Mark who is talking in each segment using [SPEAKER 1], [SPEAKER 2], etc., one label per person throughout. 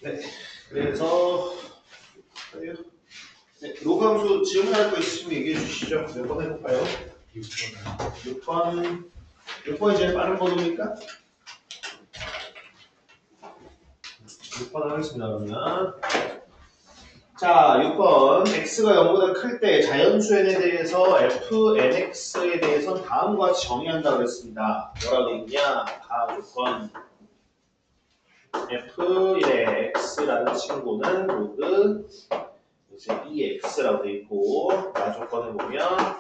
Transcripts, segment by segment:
[SPEAKER 1] 네, 그래서 네, 로그 함수 질문할 거 있으시면 얘기해 주시죠. 몇 번 해볼까요? 6번. 6번이 제일 빠른 번호입니까? 6번 하겠습니다. 그러면 자, 6번 x가 0보다 클 때 자연수 n에 대해서 fnx에 대해서는 다음과 같이 정의한다고 그랬습니다. 뭐라고 있냐? 다 6번 f1의 x라는 친구는 로그 이제 2x라고 돼 있고 나조건을 보면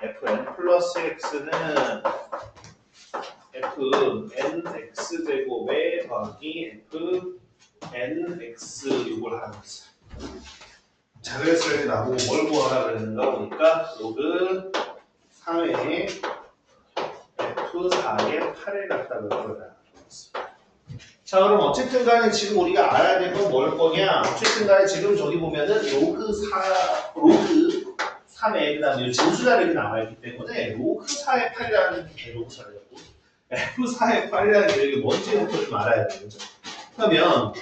[SPEAKER 1] fn 플러스 x는 fnx 제곱에 더하기 fnx 이걸 하는 거지. 자, 그래서 나보고 뭘 구하라 그랬는가 보니까 로그 3의 f4의 8을 갖다 넣어라. 자, 그럼 어쨌든 간에 지금 우리가 알아야 될 건 뭘 거냐? 어쨌든 간에 지금 저기 보면은 로그 3에 그 다음에 진수자리가 나와있기 때문에 로그 4의 8이라는 게 로그 4였고 F4의 8이라는 게 뭔지부터 좀 알아야 되죠. 그러면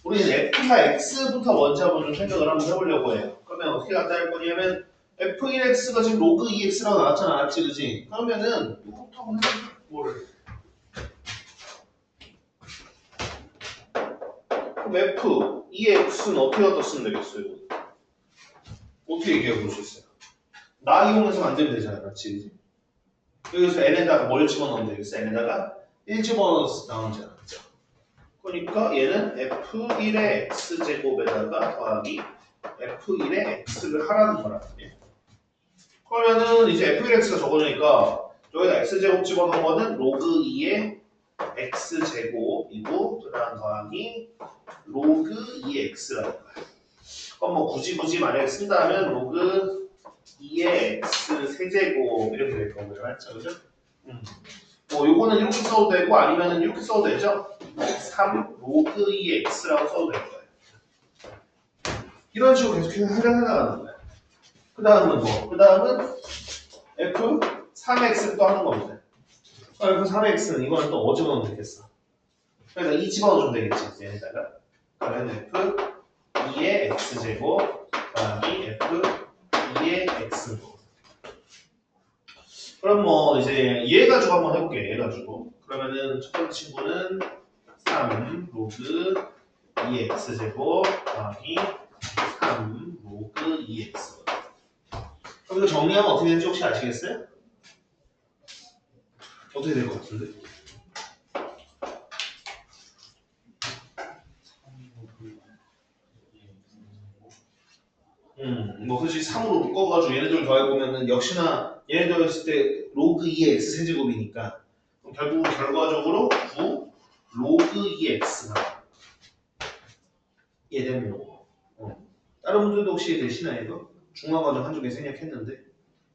[SPEAKER 1] 우리는 F가 X부터 먼저 한번 좀 생각을 한번 해보려고 해요. 그러면 어떻게 갖다 할 거냐면 F1X가 지금 로그 2X라고 나왔잖아. 맞지? 그지? 그러면은 이거부터 한번 해볼까? 뭐를? 그럼 F2X는 어떻게 갖다 쓰면 되겠어요? 어떻게 얘기해 볼 수 있어요? 나 이용해서 만들면 되잖아. 맞지? 그지? 여기서 n에다가 뭘 집어넣으면 되겠어? n에다가 1 집어넣어서 나오잖아. 그죠? 그러니까 얘는 f1의 x제곱에다가 더하기 f1의 x를 하라는 거란 말이에요. 그러면은 이제 f1의 x가 적어주니까 여기다 x제곱 집어넣은 거는 로그 2의 x제곱이고 그 다음 더하기 로그 2의 x라는 거야. 그럼 뭐 굳이 만약에 쓴다면 로그 2의 x 세제곱 이렇게 될 거고요. 맞죠? 그죠? 뭐 요거는 이렇게 써도 되고 아니면은 이렇게 써도 되죠? 3 로그 2의 x라고 써도 될 거예요. 이런 식으로 계속해서 해나가는 거예요. 그 다음은 뭐? 그 다음은 f3x를 또 하는 겁니다. f3x는 이거는 또 뭐 집어넣으면 되겠어? 그러니까 2 집어넣으면 되겠지. 얘에다가 그러면 f2의 x제곱 더하기 f2의 x제곱. 그럼 뭐 이제 얘 가지고 한번 해볼게. 얘 가지고. 그러면은 첫 번째 친구는 3 로그 2x제곱 더하기 3 로그 2x. 그럼 이거 정리하면 어떻게 되는지 혹시 아시겠어요? 어떻게 될 것 같은데? 뭐 그렇지 3으로 묶어가지고 얘네들 더해보면은 역시나 얘네들 했을 때 로그 2의 x 세제곱이니까 그럼 결국은 결과적으로 9 로그 2의 x가 얘 되는 거고. 다른 분들도 혹시 되시나요 이거? 중간과정 한두 개 생략했는데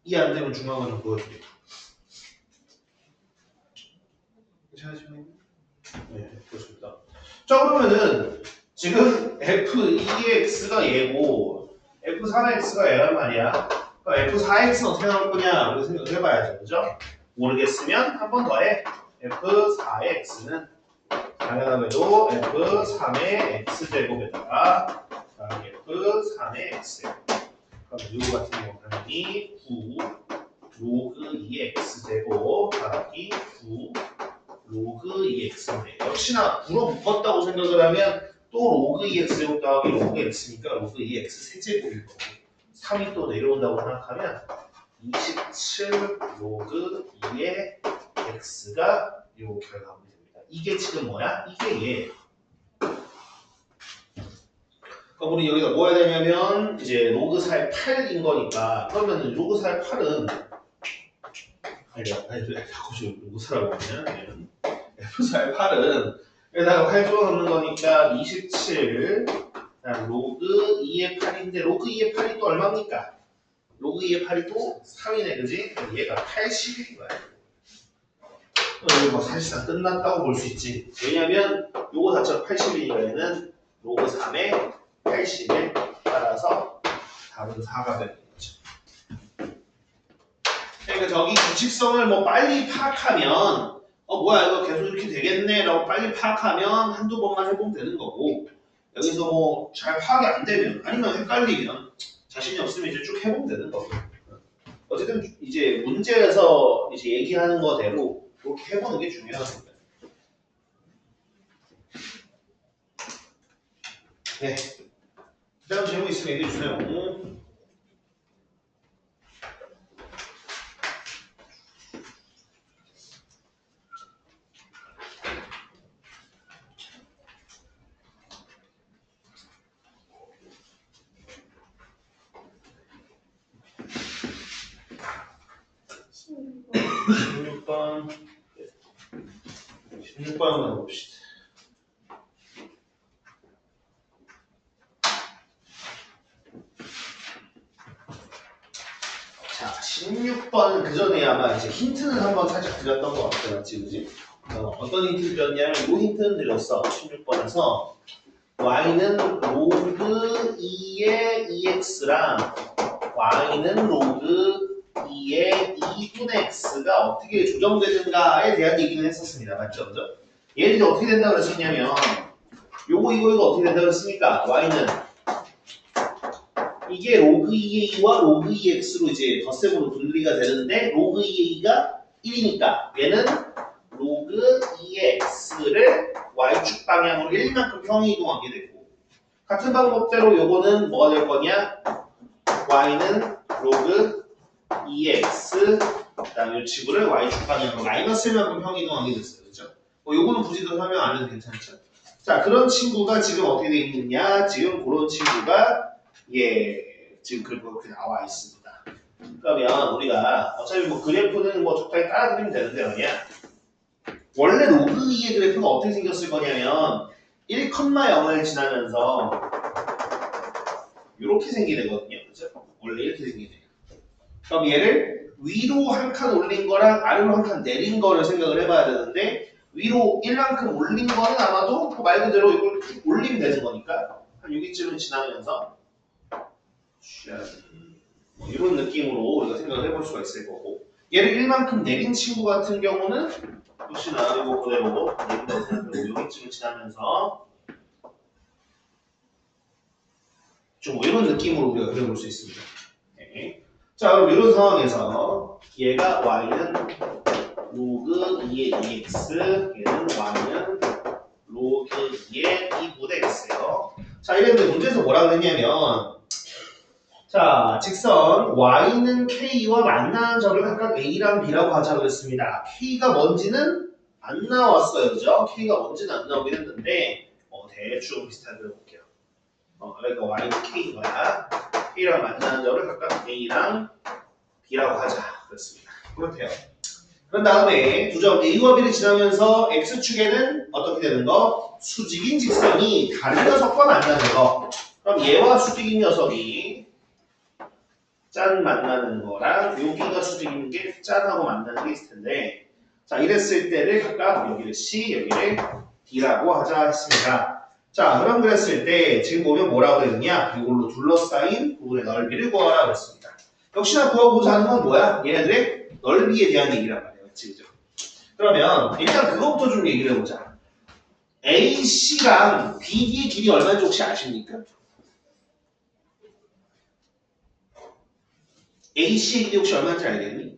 [SPEAKER 1] 이 안 되면 중간과정 보여드릴게요. 괜찮으시나요? 네, 그렇습니다. 자, 그러면은 지금 f2x가 얘고 f3x가 얘란 말이야. 그러니까 f4x는 어떻게 나올 거냐 우리 생각을 해봐야죠. 그죠? 모르겠으면 한 번 더 해. f4x는 당연하게도 f3의 x제곱에다가 f3의 x. 그럼 이거 같은 경우 당연히 9 로그 2의 x제곱 더하기 9 로그 2x인데 역시나 9로 묶었다고 생각을 하면 또 로그 2x제곱 더하기 로그 x니까 로그 2x 세제곱일 거고 3이 또 내려온다고 생각하면 27 로그 2의 x가 요 결과물이 됩니다. 이게 지금 뭐야? 이게 얘예요. 그럼 우리 여기다 뭐 해야 되냐면 이제 로그 4의 8인 거니까 그러면 로그 4의 8은 자꾸 로그 4라고 하면 F4의 8은 여기다가 8 집어넣는 거니까 27 로그 2의 8인데 로그 2의 8이 또 얼마입니까? 로그 2의 8이 또 3이네 그지? 얘가 80인 거야. 뭐 사실상 끝났다고 볼 수 있지. 왜냐면 요거 자체가 80이니까 얘는 로그 3의 80에 따라서 답은 4가 되는 거죠. 그러니까 저기 규칙성을 뭐 빨리 파악하면 뭐야 이거 계속 이렇게 되겠네 라고 빨리 파악하면 한두 번만 해보면 되는 거고, 여기서 뭐 잘 파악이 안 되면 아니면 헷갈리면 자신이 없으면 이제 쭉 해보면 되는 거고. 어쨌든 이제 문제에서 이제 얘기하는 거대로 그렇게 해보는 게 중요합니다. 네. 그다음 질문 있으면 얘기해 주세요. (16번) 16번 한번 봅시다. 자, 16번 그 전에 아마 이제 힌트는 한번 살짝 드렸던 것 같아요. 맞지, 그지? 어떤 힌트 드렸냐면 이 힌트는 드렸어. 16번에서 y는 로그 2의 2x랑 y는 로그 2의 2분의 x가 어떻게 조정되는가에 대한 얘기는 했었습니다. 맞죠? 그죠? 얘들이 어떻게 된다고 그랬었냐면 이거 어떻게 된다고 그랬습니까? y는 이게 로그 2의 2와 로그 2의 x로 이제 덧셈으로 분리가 되는데 로그 2의 2가 1이니까 얘는 로그 2의 x를 y축 방향으로 1만큼 평행 이동하게 되고, 같은 방법대로 요거는 뭐가 될 거냐? y는 로그 2의 x 그다음에 이 지구를 y축 방향으로 마이너스 1만큼 평행 이동하게 됐어요. 그죠? 요거는 굳이 더 설명 안 해도 괜찮죠? 자, 그런 친구가 지금 어떻게 되어 있느냐? 지금 그런 친구가 지금 그렇게 나와 있습니다. 그러면 우리가 어차피 뭐 그래프는 뭐 적당히 따라 그리면 되는데 말이야. 원래 로그 2의 그래프가 어떻게 생겼을 거냐면 1,0을 지나면서 이렇게 생기게 되거든요. 그죠? 원래 이렇게 생기게 돼요. 그럼 얘를 위로 한 칸 올린 거랑 아래로 한 칸 내린 거를 생각을 해봐야 되는데, 위로 1만큼 올린 거는 아마도 말 그대로 이걸 쭉 올리면 되는 거니까 한 여기쯤을 지나면서 뭐 이런 느낌으로 우리가 생각을 해볼 수가 있을 거고, 얘를 1만큼 내린 친구 같은 경우는 역시나 이거 그대로 내린다고 생각하고 여기쯤을 지나면서 좀 뭐 이런 느낌으로 우리가 그려볼 수 있습니다. 네. 자, 그럼 이런 상황에서 얘가 y는 로그 2의 2x, 얘는 y는 로그 2의 2분의 x예요. 자, 이랬는데 문제에서 뭐라 그랬냐면, 자, 직선 y는 k와 만나는 점을 각각 a랑 b라고 하자 그랬습니다. k가 뭔지는 안 나왔어요, 그죠? k가 뭔지는 안 나오긴 했는데 대충 비슷하게 해볼게요. 그러니까 y는 k인 거야. k랑 만나는 점을 각각 a랑 b라고 하자 그랬습니다. 그렇대요. 그런 다음에 두 점 a와 b를 지나면서 x축에는 어떻게 되는 거? 수직인 직선이 다른 녀석과 만나는 거. 그럼 얘와 수직인 녀석이 짠 만나는 거랑 여기가 수직인 게 짠하고 만나는 게 있을 텐데, 자, 이랬을 때를 각각 여기를 C, 여기를 D라고 하자 했습니다. 자, 그럼 그랬을 때 지금 보면 뭐라고 그랬느냐? 이걸로 둘러싸인 부분의 넓이를 구하라 그랬습니다. 역시나 구하고자 하는 건 뭐야? 얘네들의 넓이에 대한 얘기란 말이에요. 그치, 그죠? 그러면 일단 그것부터 좀 얘기를 해보자. AC랑 BD의 길이 얼마인지 혹시 아십니까? AC의 길이 혹시 얼마인지 알겠니?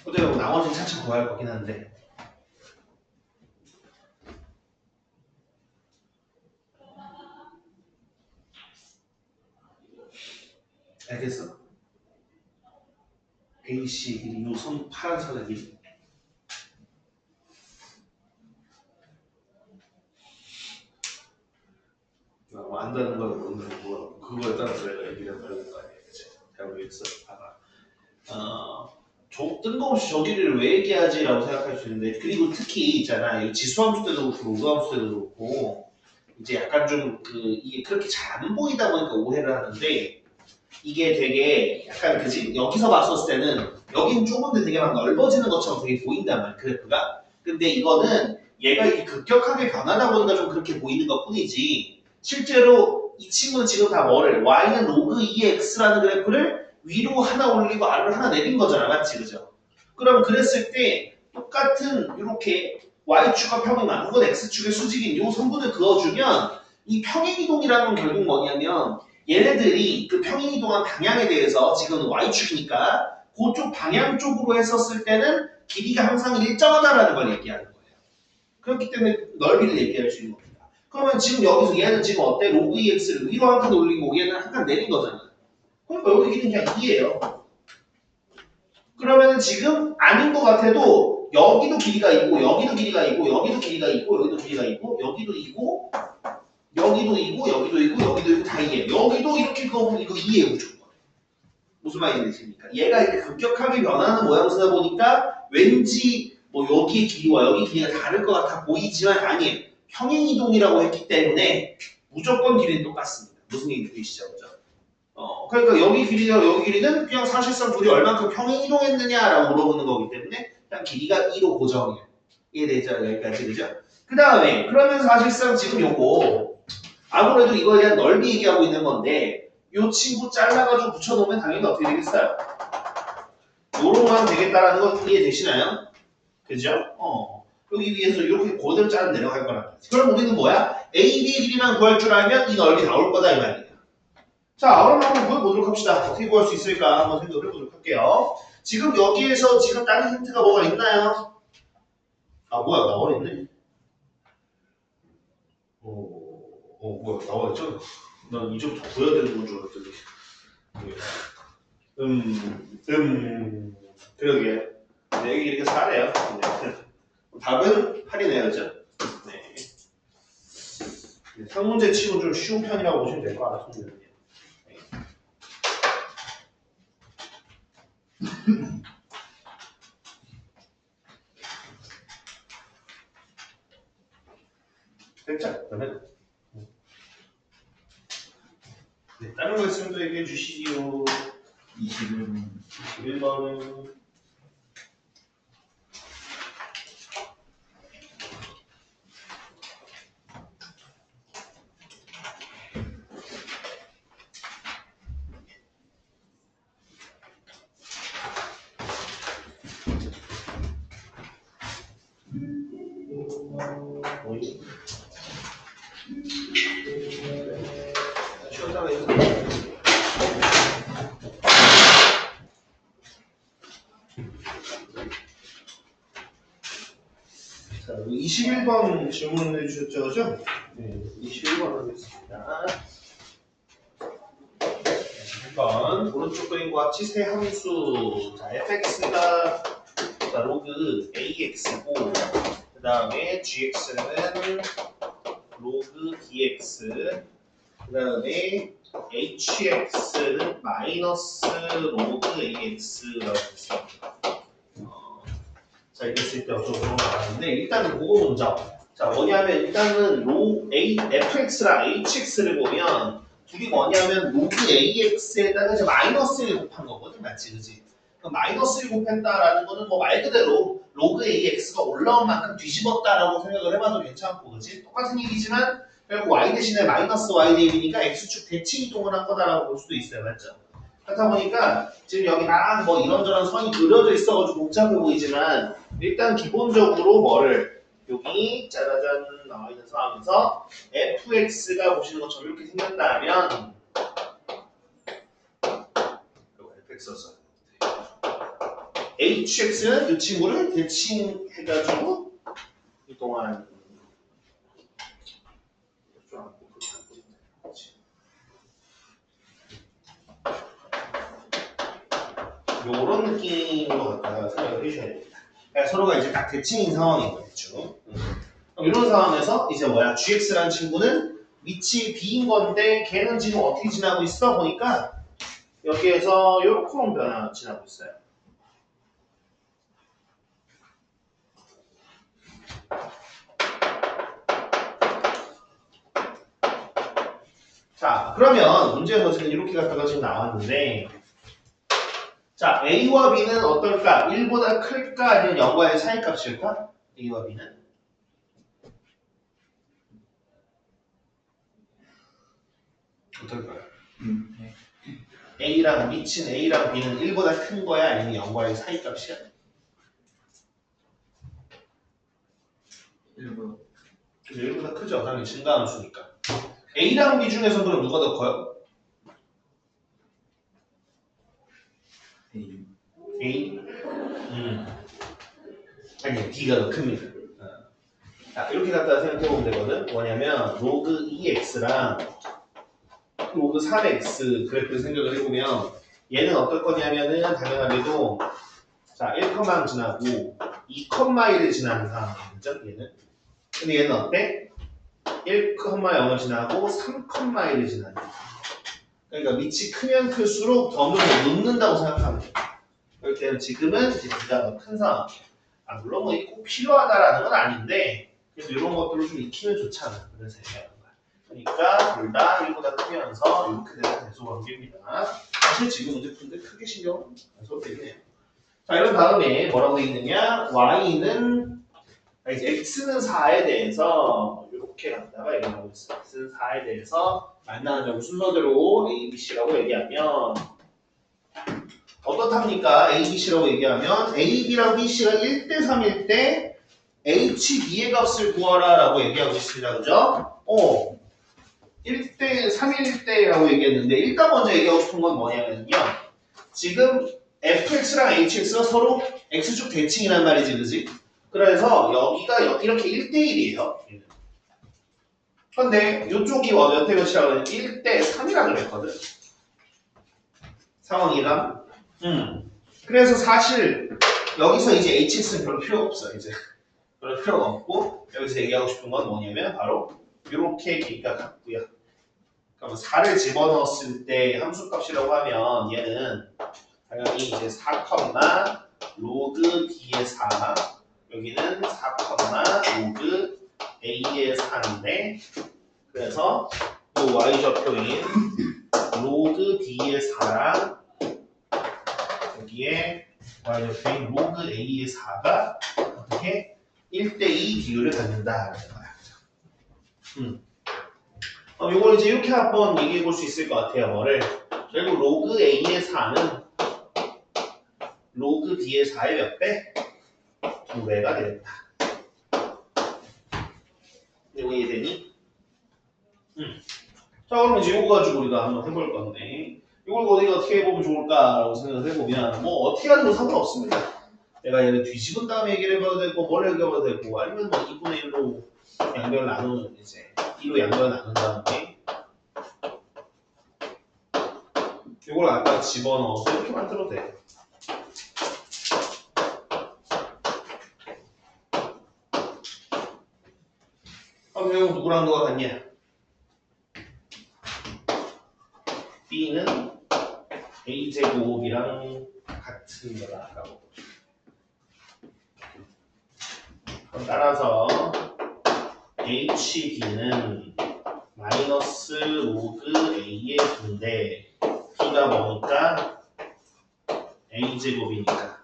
[SPEAKER 1] 그대로 나머지는 차차 구할 거긴 한데, 알겠어? AC 길이 요선 파란 선의 길이 안다는 걸 모르는 거, 그거에 따라서 내가 얘기를 다른 거 아니야, 그치? 잘 모르겠어? 봐봐. 뜬금없이 저 길이를 왜 얘기하지라고 생각할 수 있는데, 그리고 특히 있잖아, 지수함수 때도 그렇고 우함수 때도 그렇고 이제 약간 좀 이게 그렇게 잘 안 보이다 보니까 오해를 하는데, 이게 되게 약간 그지? 여기서 봤었을 때는 여긴 좁은데 되게 막 넓어지는 것처럼 되게 보인단 말이야, 그래프가. 근데 이거는 얘가 이렇게 급격하게 변하다 보니까 좀 그렇게 보이는 것 뿐이지, 실제로 이 친구는 지금 다 뭐를 y는 로그 2의 x라는 그래프를 위로 하나 올리고 아래로 하나 내린 거잖아. 맞지? 그죠? 그럼 그랬을 때 똑같은 이렇게 y축과 평행만 혹은 x축의 수직인 요 성분을 그어주면 이 평행이동이라는 건 결국 뭐냐면 얘네들이 그 평행이동한 방향에 대해서 지금 y축이니까 그쪽 방향 쪽으로 했었을 때는 길이가 항상 일정하다라는 걸 얘기하는 거예요. 그렇기 때문에 넓이를 얘기할 수 있는 겁니다. 그러면 지금 여기서 얘는 지금 어때? 로그 2x를 위로 한 칸 올리고 얘는 한 칸 내린 거잖아. 그러니까 여기 길이는 그냥 2예요. 그러면 지금 아닌 것 같아도 여기도 길이가 있고 여기도 길이가 있고 여기도 길이가 있고 여기도 길이가 있고 여기도 있고 여기도 있고 여기도 있고 여기도 있고 다 2예요. 여기도 이렇게 그어보면 이거 2예요. 무조건. 무슨 말인지 되십니까? 얘가 이렇게 급격하게 변하는 모양새다 보니까 왠지 뭐 여기의 길이와 여기 길이가 다를 것 같아 보이지만 아니에요. 평행이동이라고 했기 때문에 무조건 길이는 똑같습니다. 무슨 얘기 들리시죠? 그죠? 그러니까 여기 길이와 여기 길이는 그냥 사실상 둘이 얼만큼 평행이동했느냐라고 물어보는 거기 때문에 그냥 길이가 2로 고정이에요. 이해되죠? 여기까지 그죠? 그 다음에 그러면 사실상 지금 요거 아무래도 이거에 대한 넓이 얘기하고 있는 건데 요 친구 잘라가지고 붙여놓으면 당연히 어떻게 되겠어요? 요로만 되겠다라는 거 이해되시나요? 그죠? 여기 위에서 이렇게 그대로 잘라 내려갈 거란 말이지. 그럼 우리는 뭐야? AB의 길이만 구할 줄 알면 이 넓이 나올 거다 이 말이야. 자, 그럼 한번 구해보도록 합시다. 어떻게 구할 수 있을까? 한번 생각을 해보도록 할게요. 지금 여기에서 지금 다른 힌트가 뭐가 있나요? 아, 뭐야, 나와 있네. 뭐야, 나와 있죠? 난 이제부터 구해야 되는 건 줄 알았더니. 그러게. 네, 여기 이렇게 잘해요. 네. 답은 할인해요, 그죠? 네. 상문제 치고 좀 쉬운 편이라고 보시면 될 것 같아요. 됐죠? 그러면 네, 다른 거 있으면 또 얘기해 주시지요. 21번은 뭐지? 쉬었다가 해서 자, 21번 질문을 해주셨죠, 그죠? 네, 21번 하겠습니다. 21번 오른쪽 그림과 같이 세 함수 자, fx가 자, 로그 ax고 그 다음에 gx는 로그 dx 그 다음에 hx는 마이너스 로그 ax라고 했습니다. 자, 이렇게 쓸 때 어쩌고 저쩌고 나왔는데 일단은 그거 먼저 자, 뭐냐면 일단은 fx랑 hx를 보면 둘이 뭐냐면 로그 ax에다가 이제 마이너스 1 곱한 거거든, 맞지, 그지? 그럼 마이너스 1 곱했다라는 거는 뭐 말 그대로 로그 ax가 올라온 만큼 뒤집었다라고 생각을 해봐도 괜찮고, 그지? 똑같은 얘기지만 결국 y 대신에 마이너스 y 대입이니까 x축 대칭 이동을 한 거다라고 볼 수도 있어요, 맞죠? 그렇다 보니까 지금 여기 막 뭐 이런저런 선이 그려져 있어가지고 복잡해 보이지만 일단 기본적으로 뭐를 여기 짜자잔 나와 있는 상황에서 fx가 보시는 것처럼 이렇게 생겼다면 fx가 써요. hx는 이 친구를 대칭해가지고 이동한 요런 느낌으로 갖다가 생각을 해주셔야 됩니다. 그러니까 서로가 이제 딱 대칭인 상황인 거겠죠. 이런 상황에서 이제 뭐야 gx라는 친구는 위치 b인 건데 걔는 지금 어떻게 지나고 있어 보니까 여기에서 요렇게 변화 지나고 있어요. 자, 그러면 문제에서 지금 이렇게 갖다가 지금 나왔는데 자, A와 B는 어떨까? 1보다 클까? 아니면 0과의 차이값일까? A와 B는? 어떨까요? A랑 미친 A랑 B는 1보다 큰 거야? 아니면 0과의 사이값이야? 1보다 크죠. 당연히 증가함수니까. A랑 B 중에서 그럼 누가 더 커요? A? 아니, B가 더 큽니다. 자, 이렇게 갖다가 생각해보면 되거든. 뭐냐면 로그 2x랑 로그 3x 그래프를 생각을 해보면 얘는 어떨 거냐면은 당연하게도 자 1컴마 지나고 2컴마를 지나는 상황이죠. 얘는. 근데 얘는 어때? 1,0을 지나고 3,1을 지나는 상황. 그러니까 밑이 크면 클수록 덤을 놓는다고 생각하면 돼요. 그럴 때는 지금은 이제 B가 더 큰 상황. 물론 뭐 꼭 필요하다라는 건 아닌데 그래서 이런 것들을 좀 익히면 좋잖아. 그래서 얘기하는 거야. 그러니까 둘 다 1보다 크면서 이렇게 되는 대소 관계입니다. 사실 지금 문제 푸는데 크게 신경 안 써도 되겠네요. 자, 이런 다음에 뭐라고 되어 있느냐? Y는 X는 4에 대해서 이렇게 갖다가 얘기하고 있어요. X는 4에 대해서 만나는 점 순서대로 A, B, C라고 얘기하면 어떻답니까? A, B, C라고 얘기하면 A, B랑 B, C가 1대 3일 때 H, B의 값을 구하라 라고 얘기하고 있습니다. 그죠? 1대 3일 때라고 얘기했는데 일단 먼저 얘기하고 싶은 건 뭐냐면요. 지금 fx랑 hx가 서로 x축 대칭이란 말이지, 그지? 그래서 여기가 이렇게 1대1이에요. 근데 이쪽이 몇 대 몇이라고 그랬냐? 1대 3이라고 그랬거든. 상황이랑. 그래서 사실 여기서 이제 hx는 별로 필요가 없어요. 이제 별로 필요가 없고 여기서 얘기하고 싶은 건 뭐냐면 바로 이렇게 길이가 같고요. 그럼 4를 집어넣었을 때 함수값이라고 하면 얘는 당연히 이제 4, 로그 B의 4 여기는 4, 로그 A의 4인데 그래서 이 Y좌표인 로그 B의 4랑 여기에 Y좌표인 로그 A의 4가 어떻게 1대2 비율을 갖는다. 이걸 이제 이렇게 한번 얘기해 볼 수 있을 것 같아요. 뭐를? 결국 로그 A의 4는 로그 B의 4의 몇 배? 2배가 되겠다. 이거 이해되니? 자, 그럼 이제 이거 가지고 우리가 한번 해볼 건데 이걸 우리가 어떻게 해보면 좋을까라고 생각을 해보면 뭐 어떻게 하든 상관없습니다. 내가 얘를 뒤집은 다음에 얘기를 해봐도 되고 뭘 얘기해봐도 되고 아니면 뭐 2분의 1로 양변을 나누는 이제 2로 양변을 나눈 다음에 이걸 아까 집어넣어서 이렇게 만들어도 돼요. 그럼 이거 누구랑 누가 같냐? B는 A제곱이랑 같은 거다라고. 그럼 따라서 HB는 마이너스 로그 A의 2인데 B가 뭐니까? A제곱이니까.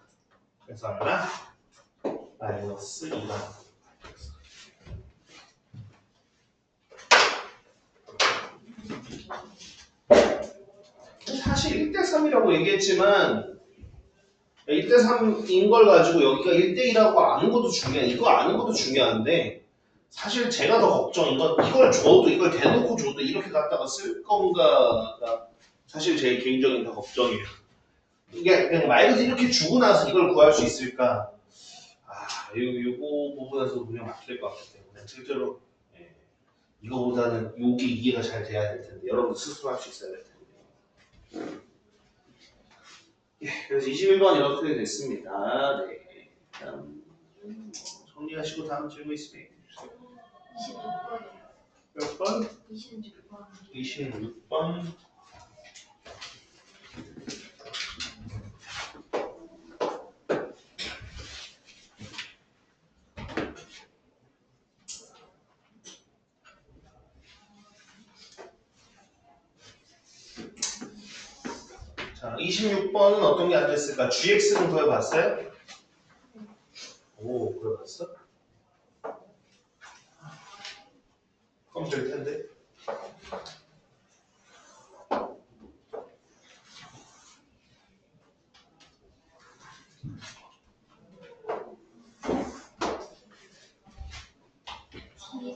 [SPEAKER 1] 그래서 얼마? 마이너스 2가. 사실 1대3이라고 얘기했지만 1대3인 걸 가지고 여기가 1대1하고 아는 것도 중요해. 이거 아는 것도 중요한데 사실 제가 더 걱정인 건 이걸 줘도 이걸 대놓고 줘도 이렇게 갖다가 쓸 건가가 사실 제 개인적인 더 걱정이에요. 이게 그냥 말 그대로 이렇게 주고 나서 이걸 구할 수 있을까? 요거 부분에서 그냥 막힐 것 같기 때문에 실제로 이거보다는 요게 이해가 잘 돼야 될 텐데 여러분 스스로 할 수 있어야 될 텐데. 그래서 21번 이렇게 됐습니다. 네. 다음 정리하시고 다음 질문 있으면 해주세요. 26번이요. 몇 번? 26번. 26번. 자, 26번은 어떤 게 앉아있을까? GX는 구해봤어요? 오, 구해봤어? 그럼 될 텐데.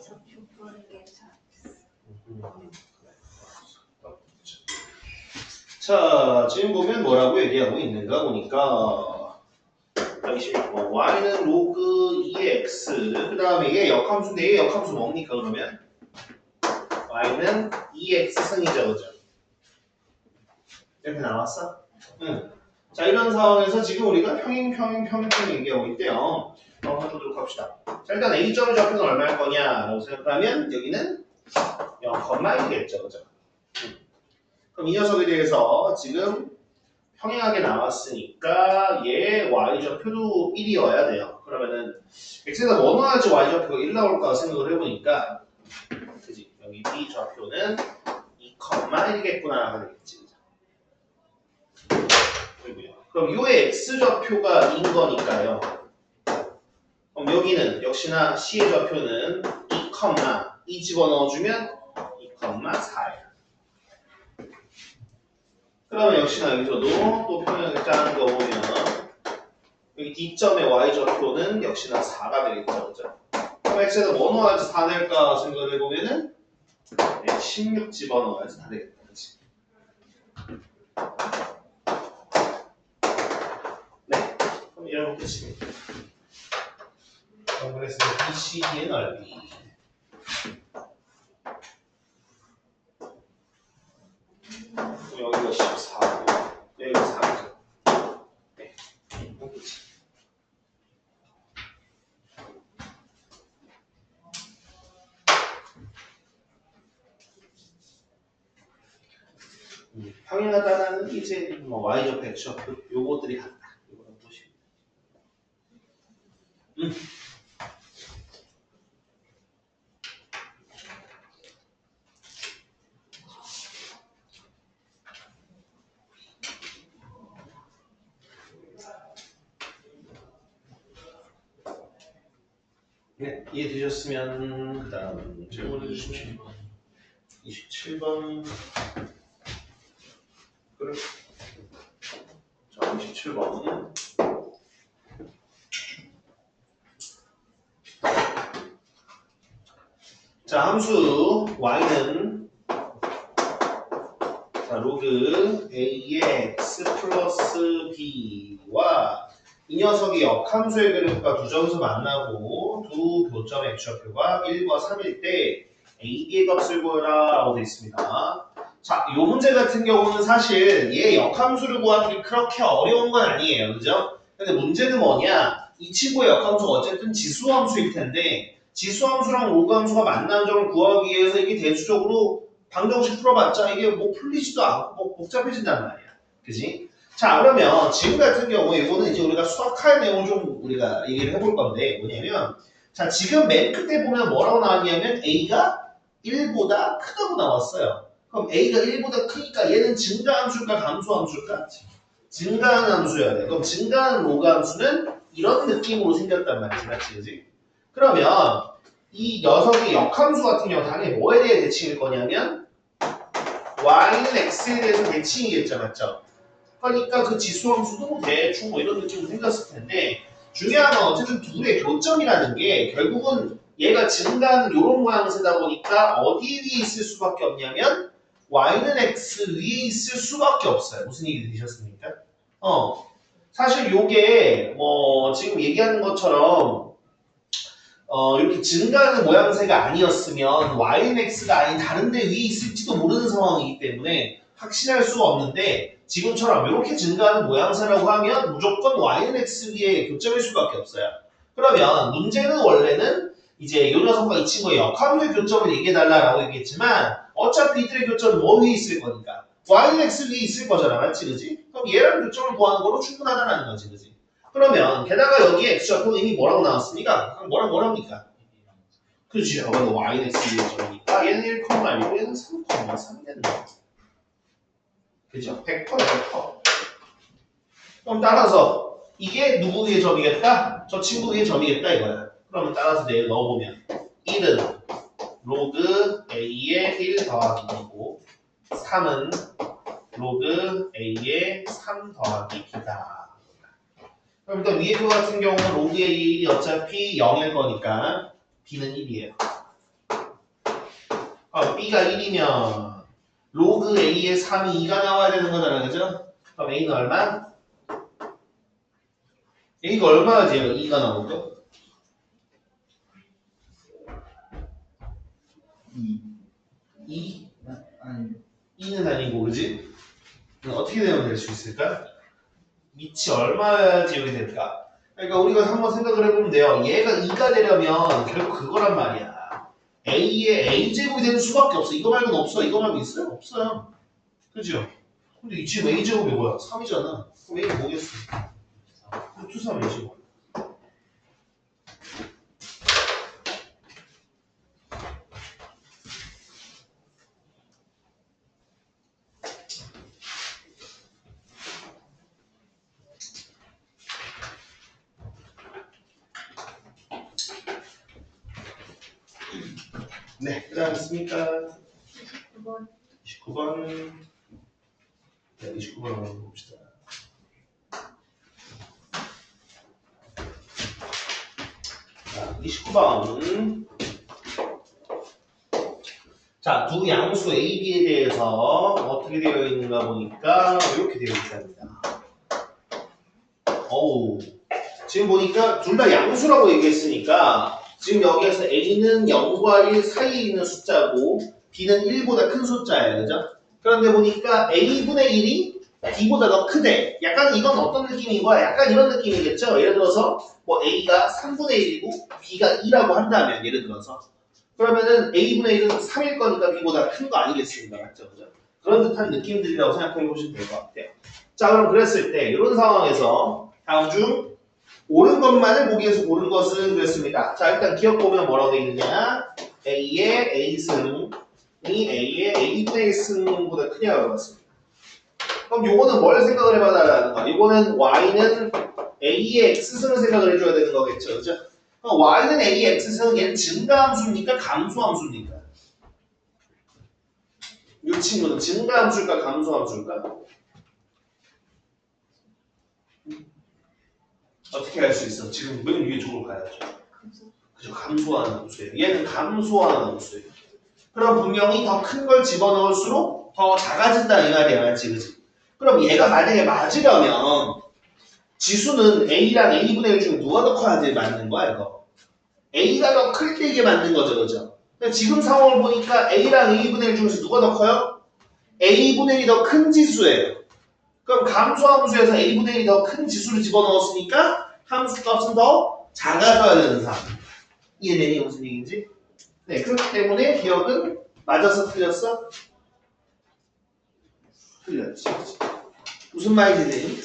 [SPEAKER 2] 좌표 보는 게 잘.
[SPEAKER 1] 자, 지금 보면 뭐라고 얘기하고 있는가 보니까 여기 y는 로그 2x 그 다음에 얘 역함수인데 얘 역함수 뭡니까 그러면? y는 2x승이죠, 그죠? 이렇게 나왔어? 응. 자, 이런 상황에서 지금 우리가 평행 얘기하고 있대요. 한번 해보도록 합시다. 자, 일단 A점의 좌표는 얼마일 거냐라고 생각하면 여기는 0,1이겠죠, 그죠? 그럼 이 녀석에 대해서 지금 평행하게 나왔으니까 얘 y좌표도 1이어야 돼요. 그러면은 x에다 뭐 넣어야지 y좌표가 1 나올까 생각을 해보니까 그지? 여기 b좌표는 2,1이겠구나 하게 되겠지. 그럼 요의 x좌표가 2인 거니까요. 그럼 여기는 역시나 c의 좌표는 2, 집어넣어주면 2,4야. 그러면 역시나 여기서도 또 평행을 짜는 거 보면 여기 D점의 y좌표는 역시나 4가 되겠죠. 그죠? 그럼 x에다 뭐 넣어야지 4 낼까 생각을 해보면은 16 집어넣어야지 다 되겠다. 그치? 네. 그럼 이러면 끝입니다. 그래서 BCD의 넓이 여기가 14고 여기가 3고 네. 끝이. 평행하다는 이제 뭐 y좌표, x좌표 요것들이 같다. 요거는 보시면. 네, 이해되셨으면 그 다음 질문해 주십시오. 27번 그래. 자, 27번 자, 함수 y는 자, 로그 ax 플러스 b와 이 녀석이 역함수의 그래프가 두 점에서 만나고 두 교점 x좌표가 1과 3일 때 a의 값을 구해라 라고 되어 있습니다. 자, 이 문제 같은 경우는 사실 얘 역함수를 구하는 게 그렇게 어려운 건 아니에요. 그죠? 근데 문제는 뭐냐? 이 친구의 역함수가 어쨌든 지수함수일 텐데 지수함수랑 로그함수가 만나는 점을 구하기 위해서 이게 대수적으로 방정식 풀어봤자 이게 뭐 풀리지도 않고 뭐 복잡해진단 말이야. 그지? 자, 그러면 지금 같은 경우에 이거는 이제 우리가 수학할 내용을 좀 우리가 얘기를 해볼 건데 뭐냐면 자, 지금 맨 끝에 보면 뭐라고 나왔냐면 A가 1보다 크다고 나왔어요. 그럼 A가 1보다 크니까 얘는 증가함수일까 감소함수일까? 증가하는 함수여야 돼. 그럼 증가하는 로그함수는 이런 느낌으로 생겼단 말이지. 맞지? 그지? 그러면 이 녀석의 역함수 같은 경우 당연히 뭐에 대해 대칭일 거냐면 y는 x에 대해서 대칭이겠죠. 맞죠? 그러니까 그 지수함수도 뭐 대충 뭐 이런 느낌으로 생겼을 텐데 중요한 건 어쨌든 둘의 교점이라는 게 결국은 얘가 증가하는 이런 모양새다 보니까 어디 위에 있을 수밖에 없냐면 y는 x 위에 있을 수밖에 없어요. 무슨 얘기 들으셨습니까? 사실 요게 뭐 지금 얘기하는 것처럼 이렇게 증가하는 모양새가 아니었으면 y는 x가 아닌 다른 데 위에 있을지도 모르는 상황이기 때문에 확신할 수가 없는데 지금처럼 이렇게 증가하는 모양새라고 하면 무조건 y는 x 위에 교점일 수밖에 없어요. 그러면 문제는 원래는 이제 이 녀석과 이 친구의 역함수의 교점을 얘기해달라고 얘기했지만 어차피 이들의 교점은 뭐 위에 있을 거니까 y는 x 위에 있을 거잖아. 맞지? 그지? 그럼 얘랑 교점을 구하는 거로 충분하다는 거지. 그지? 그러면 게다가 여기에 x좌표 이미 뭐라고 나왔습니까? 뭐랍니까? 그렇죠. 이거 y는 x 위에 점이니까 얘는 1,1이고 얘는 3,3이 되는 거야. 그죠? 100%. 그럼 따라서 이게 누구 위의 점이겠다? 저 친구 위의 점이겠다 이거야. 그러면 따라서 내일 넣어보면 1은 로그 a의 1 더하기 2고 3은 로그 a의 3 더하기 b다. 그럼 일단 위에 거 같은 경우는 로그 a의 1이 어차피 0일 거니까 b는 1이에요. B가 1이면 로그 A의 3이 2가 나와야 되는 거잖아, 그죠? 그럼 A는 얼마? A가 얼마나 돼요? 2가 나오죠? 2?
[SPEAKER 2] 아니
[SPEAKER 1] 2는 아니고, 그지? 그럼 어떻게 되면 될 수 있을까? 밑이 얼마야지 여기 될까? 그러니까 우리가 한번 생각을 해보면 돼요. 얘가 2가 되려면 결국 그거란 말이야. A의 A제곱이 되는 수밖에 없어. 이거 말고는 없어. 이거 말고 있어요? 없어요. 그죠? 근데 지금 A제곱이 뭐야? 3이잖아. 그럼 A가 뭐겠어? 루트 3 A제곱. 네, 그 다음 있습니까?
[SPEAKER 3] 9번.
[SPEAKER 1] 29번. 네, 29번 한번 봅시다. 자, 29번. 자, 두 양수 A, B에 대해서 어떻게 되어 있는가 보니까 이렇게 되어 있답니다. 어우, 지금 보니까 둘 다 양수라고 얘기했으니까 지금 여기에서 A는 0과 1 사이에 있는 숫자고 B는 1보다 큰 숫자예요. 그죠? 그런데 보니까 A분의 1이 B보다 더 크대. 약간 이건 어떤 느낌인 거야? 약간 이런 느낌이겠죠? 예를 들어서 뭐 A가 3분의 1이고 B가 2라고 한다면 예를 들어서 그러면은 A분의 1은 3일 거니까 B보다 큰 거 아니겠습니까? 맞죠? 그죠? 그런 듯한 느낌들이라고 생각해 보시면 될 것 같아요. 자, 그럼 그랬을 때 이런 상황에서 다음 중 옳은 것만을 보기 위해서 고른 것은 그랬습니다. 자, 일단 기억 보면 뭐라고 되어 있느냐? A의 A승이 A의 A분의 1승보다 크냐고 물어봤습니다. 그럼 요거는 뭘 생각을 해봐달라는 거야? 요거는 Y는 A의 X승을 생각을 해줘야 되는 거겠죠. 그죠? 그럼 Y는 A의 X승은 얘는 증가함수입니까? 감소함수입니까? 이 친구는 증가함수일까? 감소함수일까? 어떻게 할 수 있어? 지금 맨 위에 쪽으로 가야죠. 그죠? 감소하는 함수예요. 얘는 감소하는 함수예요. 그럼 분명히 더 큰 걸 집어넣을수록 더 작아진다 이 말이야. 맞지? 그지? 그럼 얘가 만약에 맞으려면 지수는 A랑 A분의 1 중에 누가 더 커야지 맞는 거야 이거? A가 더 클 때 이게 맞는 거죠. 그죠? 근데 지금 상황을 보니까 A랑 A분의 1 중에서 누가 더 커요? A분의 1이 더 큰 지수예요. 그럼 감소함수에서 A분의 1이 더 큰 지수를 집어넣었으니까 함수 값은 더 작아져야 되는 상황. 이해되니 무슨 얘기인지? 네, 그렇기 때문에 기억은 맞아서 틀렸어? 틀렸지. 무슨 말인지 되니?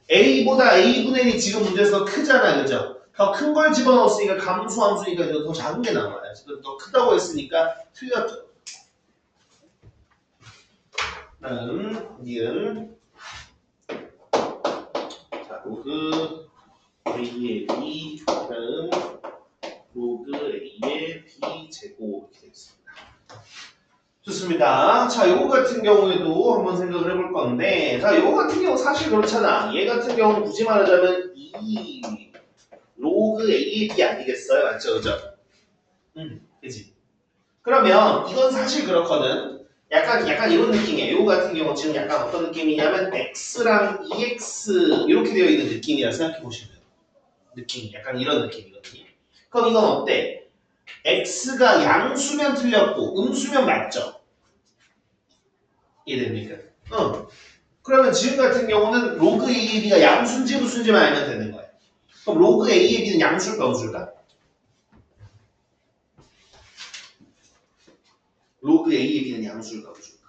[SPEAKER 1] A보다 A분의 1이 지금 문제에서 더 크잖아, 그죠? 더 큰 걸 집어넣었으니까 감소함수니까 이거 더 작은 게 나와요. 지금 더 크다고 했으니까 틀렸죠. 니은 자, 로그 A의 B 다음 로그 A의 B 제곱 이렇게 되겠습니다. 좋습니다. 자, 요거 같은 경우에도 한번 생각을 해볼 건데 자, 요거 같은 경우 사실 그렇잖아. 얘 같은 경우는 굳이 말하자면 이 로그 A의 B 아니겠어요? 맞죠? 그죠? 그치? 그러면 이건 사실 그렇거든. 약간 이런 느낌이에요. 요거 같은 경우 지금 약간 어떤 느낌이냐면 X랑 EX 이렇게 되어 있는 느낌이라 생각해 보시면 돼요. 느낌이 약간 이런 느낌이거든요. 그럼 이건 어때? X가 양수면 틀렸고 음수면 맞죠? 이해됩니까? 그러면 지금 같은 경우는 로그 A의 B가 양수인지 음수인지만 알면 되는 거예요. 그럼 로그 A의 B는 양수일까 음수일까? 로그 A의 B는 양수일까 음수일까?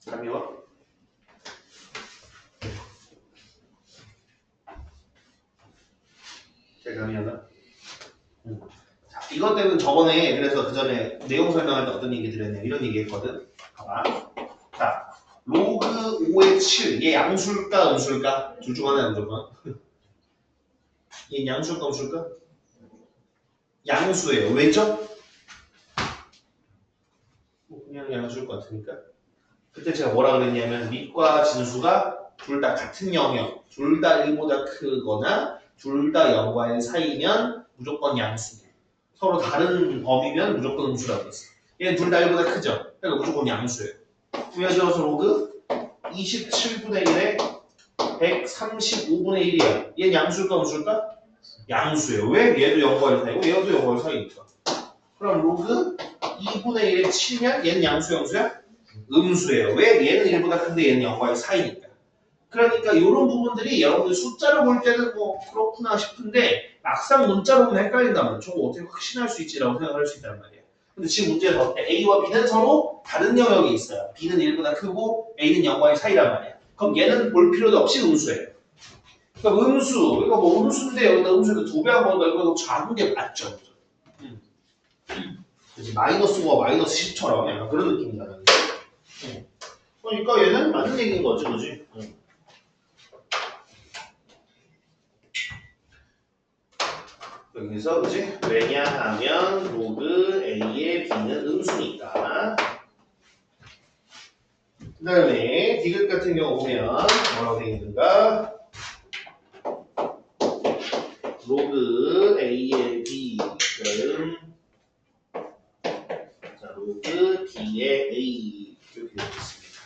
[SPEAKER 1] 감이 와? 제 감이 하나? 자, 이것들은 저번에 그래서 그 전에 내용 설명할 때 어떤 얘기 드렸냐 이런 얘기 했거든. 봐봐. 자, 로그 5의 7. 얘 양수일까 음수일까? 둘 중 하나야 무조건. 얘 양수일까 음수일까? 양수예요. 왜죠? 그냥 양수일 것 같으니까. 그때 제가 뭐라 그랬냐면 밑과 진수가 둘 다 같은 영역, 둘 다 1보다 크거나 둘 다 0과 1 사이면 무조건 양수고 서로 다른 범위면 무조건 음수라고 했어. 얘는 둘 다 1보다 크죠? 그러니까 무조건 양수예요. 이어져서 로그 27분의 1에 135분의 1이야. 얘는 양수일까 음수일까? 양수예요. 왜? 얘도 0과 1 사이고 얘도 0과 1 사이니까. 그럼 로그 2분의 1에 치면 얘는 양수 양수야? 음수예요. 왜? 얘는 1보다 큰데 얘는 0과 1 사이니까. 그러니까 이런 부분들이 여러분들 숫자로 볼 때는 뭐 그렇구나 싶은데 막상 문자로 보면 헷갈린단 말이야. 저거 어떻게 확신할 수 있지라고 생각할 수 있단 말이야. 근데 지금 문제에서 어때? A와 B는 서로 다른 영역이 있어요. B는 1보다 크고 A는 0과 1 사이란 말이야. 그럼 얘는 볼 필요도 없이 음수예요. 그러니까 음수, 이거 뭐 음수인데 여기다 음수에도 2배 한 번 더 이거 더 작은 게 맞죠? 그치? 마이너스 5와 마이너스 10처럼 약간 그런 느낌이다. 그러니까 얘는 맞는 얘기인 거지, 그지? 여기서 그지? 왜냐하면 로그 A의 B는 음수니까. 그 다음에 디귿 같은 경우 보면 뭐라고 되어 있는가? 로그 A의 B 자, 로그 B의 A 이렇게 되어 있습니다.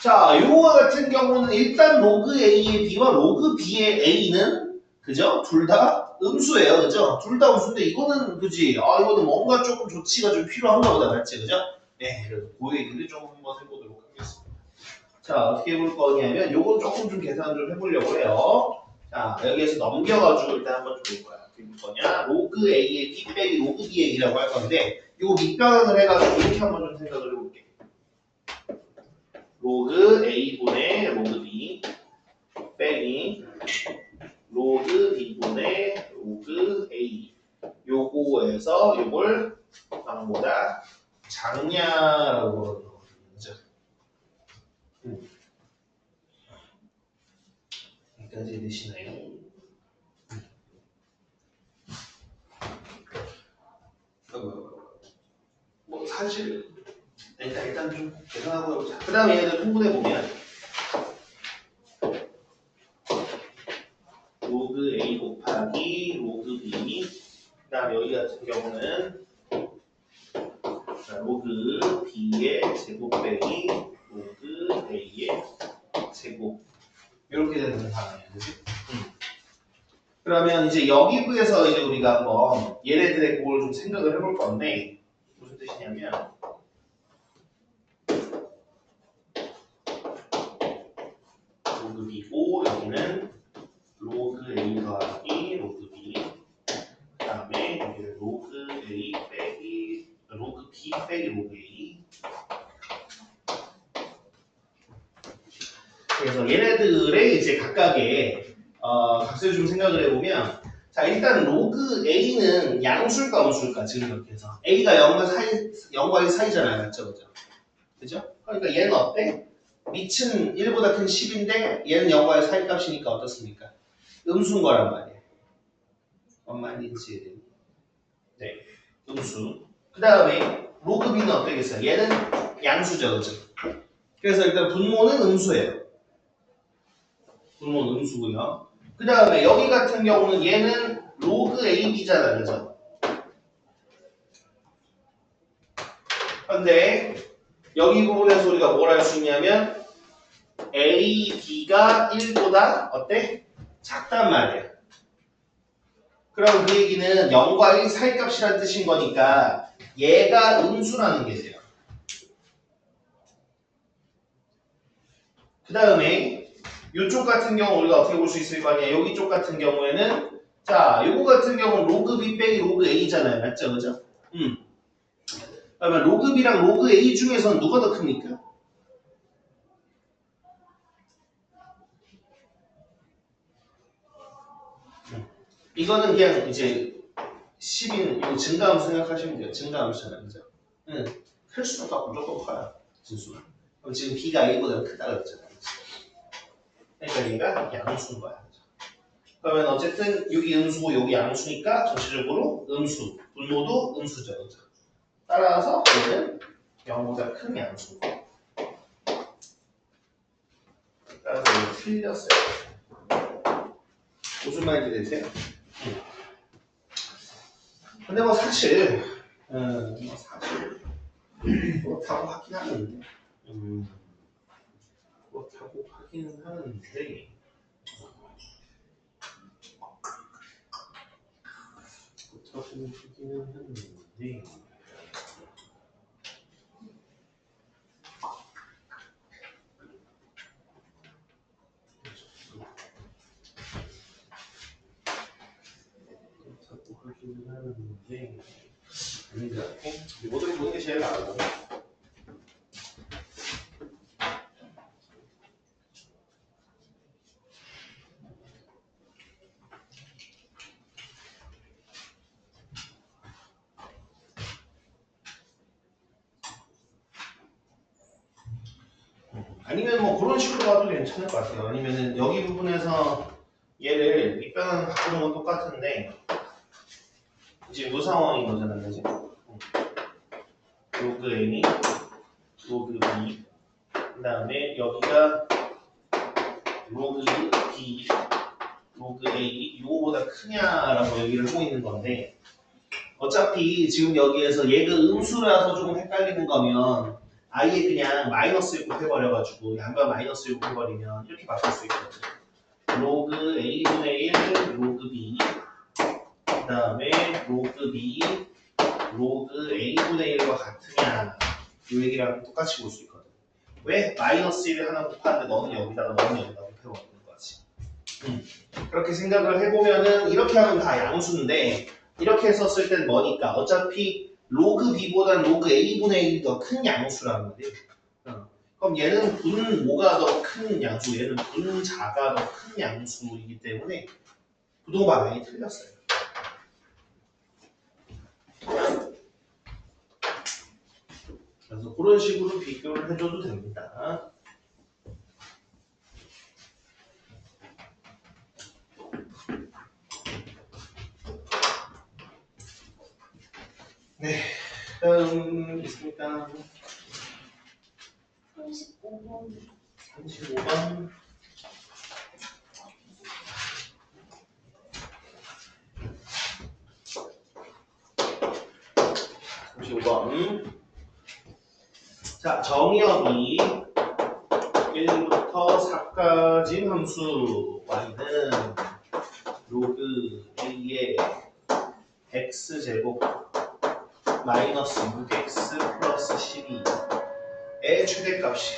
[SPEAKER 1] 자, 요거 같은 경우는 일단 로그 A의 B와 로그 B의 A는 그죠? 둘 다 음수예요, 그죠? 둘 다 음수인데 이거는 그지? 아, 이거는 뭔가 조금 조치가 좀 필요한가 보다, 맞지, 그죠? 네, 그래서 그 얘기를 좀 한번 해보도록 하겠습니다. 자, 어떻게 해볼 거냐면 요건 조금 좀 계산 좀 해보려고 해요. 자, 여기에서 넘겨가지고 일단 한번 좀 볼 거야. 어떻게 볼 거냐? 로그 A의 B 빼기 로그 B의 A라고 할 건데 요거 밑변환을 해가지고 이렇게 한번 좀 생각을 해볼게. 로그 A분의 로그 B 빼기 로그 B분의 로그 A 요거에서 요걸 뭐보다 작냐라고 그러는 거거든요. 그죠? 여기까지 되시나요? 뭐 사실 일단 좀 계산하고 해보자. 그 다음에 얘네들 통분해 보면 로그 A 곱하기 로그 B 그 다음에 여기 같은 경우는 로그 B의 제곱 빼기 로그 A의 제곱 이렇게 되는 상황이에요. 그치? 그러면 이제 여기 부에서 이제 우리가 한번 얘네들의 꼴을 좀 생각을 해볼 건데 무슨 뜻이냐면 로그 B고 여기는 로그 A 더하기 로그 B 그 다음에 여기는 로그 A 빼기 로그 B 빼기 로그 A 그래서 얘네들의 이제 각각의 값을 좀 생각을 해보면 자 일단 로그 A는 양수일까 음수일까 지금 이렇게 해서 A가 0과 1 사이잖아요. 맞죠? 그죠? 그죠? 그러니까 얘는 어때? 밑은 1보다 큰 10인데 얘는 0과 1 사이 값이니까 어떻습니까? 음수인 거란 말이에요. 원만인지 네, 음수. 그 다음에 로그 B는 어떻겠어요? 얘는 양수죠, 그죠? 그래서 일단 분모는 음수예요. 분모는 음수고요. 그 다음에 여기 같은 경우는 얘는 로그 AB잖아, 그죠? 근데 여기 부분에서 우리가 뭘 할 수 있냐면 A, B가 1보다 어때? 작단 말이야. 그럼 그 얘기는 0과 1 사이 값이라는 뜻인 거니까 얘가 음수라는 게 돼요. 그 다음에 이쪽 같은 경우 우리가 어떻게 볼 수 있을 거 아니야? 여기 쪽 같은 경우에는 자, 요거 같은 경우는 로그 B 빼기 로그 A잖아요. 맞죠? 그죠? 그러면 로그 B랑 로그 A 중에서는 누가 더 큽니까? 이거는 그냥 이제 10인 이거 증가함수 생각하시면 돼요. 증가함수잖아요. 그죠? 클수록 무조건 커요. 진수가. 그럼 지금 B가 A보다 크다 그랬잖아요. 그러니까 얘가 양수인 거야. 그러면 어쨌든 여기 음수고 여기 양수니까 전체적으로 음수, 분모도 음수죠. 그죠? 따라서 얘는 0보다 큰 양수. 따라서 이거 틀렸어요. 무슨 말인지 되세요? 근데 뭐 사실 그렇다고 하긴 하는데 그렇다고 하긴 하는데 아닌데 모델 보는 게 제일 나아요. 아니면 뭐 그런 식으로 가도 괜찮을 것 같아요. 아니면은 여기 부분에서 얘를 밑변환 바꾸는 건 똑같은데 이제 이 상황인 거잖아요, 그지? 로그 A, 로그 B, 그 다음에 여기가 로그 B, 로그 A, 이거보다 크냐라고 얘기를 하고 있는 건데 어차피 지금 여기에서 얘가 음수라서 조금 헷갈리는 거면 아예 그냥 마이너스 1곱 해버려가지고 양변 마이너스 1곱 해버리면 이렇게 바꿀 수 있거든. 로그 A분의 1, 로그 B, 그 다음에 로그 B, 로그 A분의 1과 같으냐 이 얘기랑 똑같이 볼 수 있거든. 왜? 마이너스 1을 하나 곱하는데 너는 여기다가 너는 여기다 곱해버리는 거지. 그렇게 생각을 해보면은 이렇게 하면 다 양수인데 이렇게 했었을 땐 뭐니까 어차피 로그 B보단 로그 A분의 1이 더 큰 양수라는 거지. 그럼 얘는 분 뭐가 더 큰 양수, 얘는 분 자가 더 큰 양수이기 때문에 부동가 많이 틀렸어요. 그래서 그런 식으로 비교를 해줘도 됩니다. 네, 다음 있습니까?
[SPEAKER 2] 35번.
[SPEAKER 1] 35번. 35번. 자, 정의역이 1부터 4까지 함수 y는 로그 a의 x제곱 마이너스 6x 플러스 12의 최대값이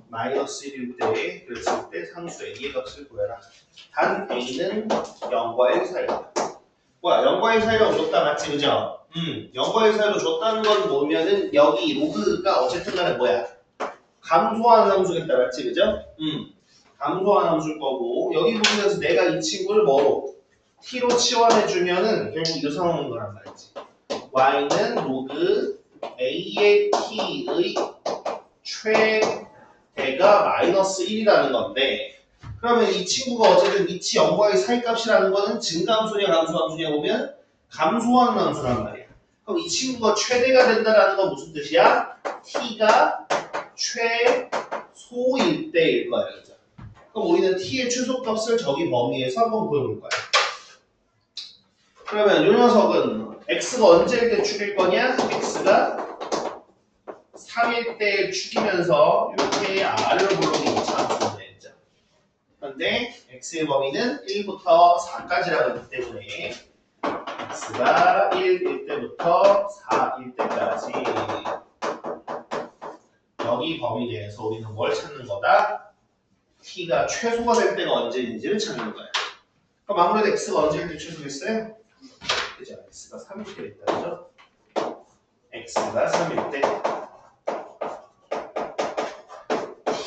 [SPEAKER 1] 마이너스 1일 때 그랬을 때 상수 a의 값을 구해라. 단 a는 0과 1 사이다. 뭐야, 0과 1 사이라고 줬다 맞지, 그죠? 0과 1 사이로 줬다는 건 뭐냐면은 여기 로그가 어쨌든 간에 뭐야? 감소하는 함수겠다 맞지, 그죠? 감소하는 함수일 거고 여기 부분에서 내가 이 친구를 뭐로? t로 치환해주면은 결국 이 상황인 거란 말이지. y는 로그 a의 t의 최대가 마이너스 1이라는 건데 그러면 이 친구가 어쨌든 위치 0과의 사이값이라는 거는 증가함수냐 감소함수냐 보면 감소하는 함수란 말이야. 그럼 이 친구가 최대가 된다라는 건 무슨 뜻이야? t가 최소일 때일 거야. 그죠? 그럼 우리는 t의 최소값을 저기 범위에서 한번 구해볼 거야. 그러면 이 녀석은 x가 언제일 때 축일 거냐? x가 3일 때 축이면서 이렇게 r을 불러오기 이차함수인데 그런데 x의 범위는 1부터 4까지라고 했기 때문에 x가 1일 때부터 4일 때까지 여기 범위 내에서 우리는 뭘 찾는 거다? t가 최소가 될 때가 언제인지를 찾는 거야. 그럼 아무래도 x가 언제일 때 최소겠어요? 그죠? x가 3일 때 됐다, 그죠? x가 3일 때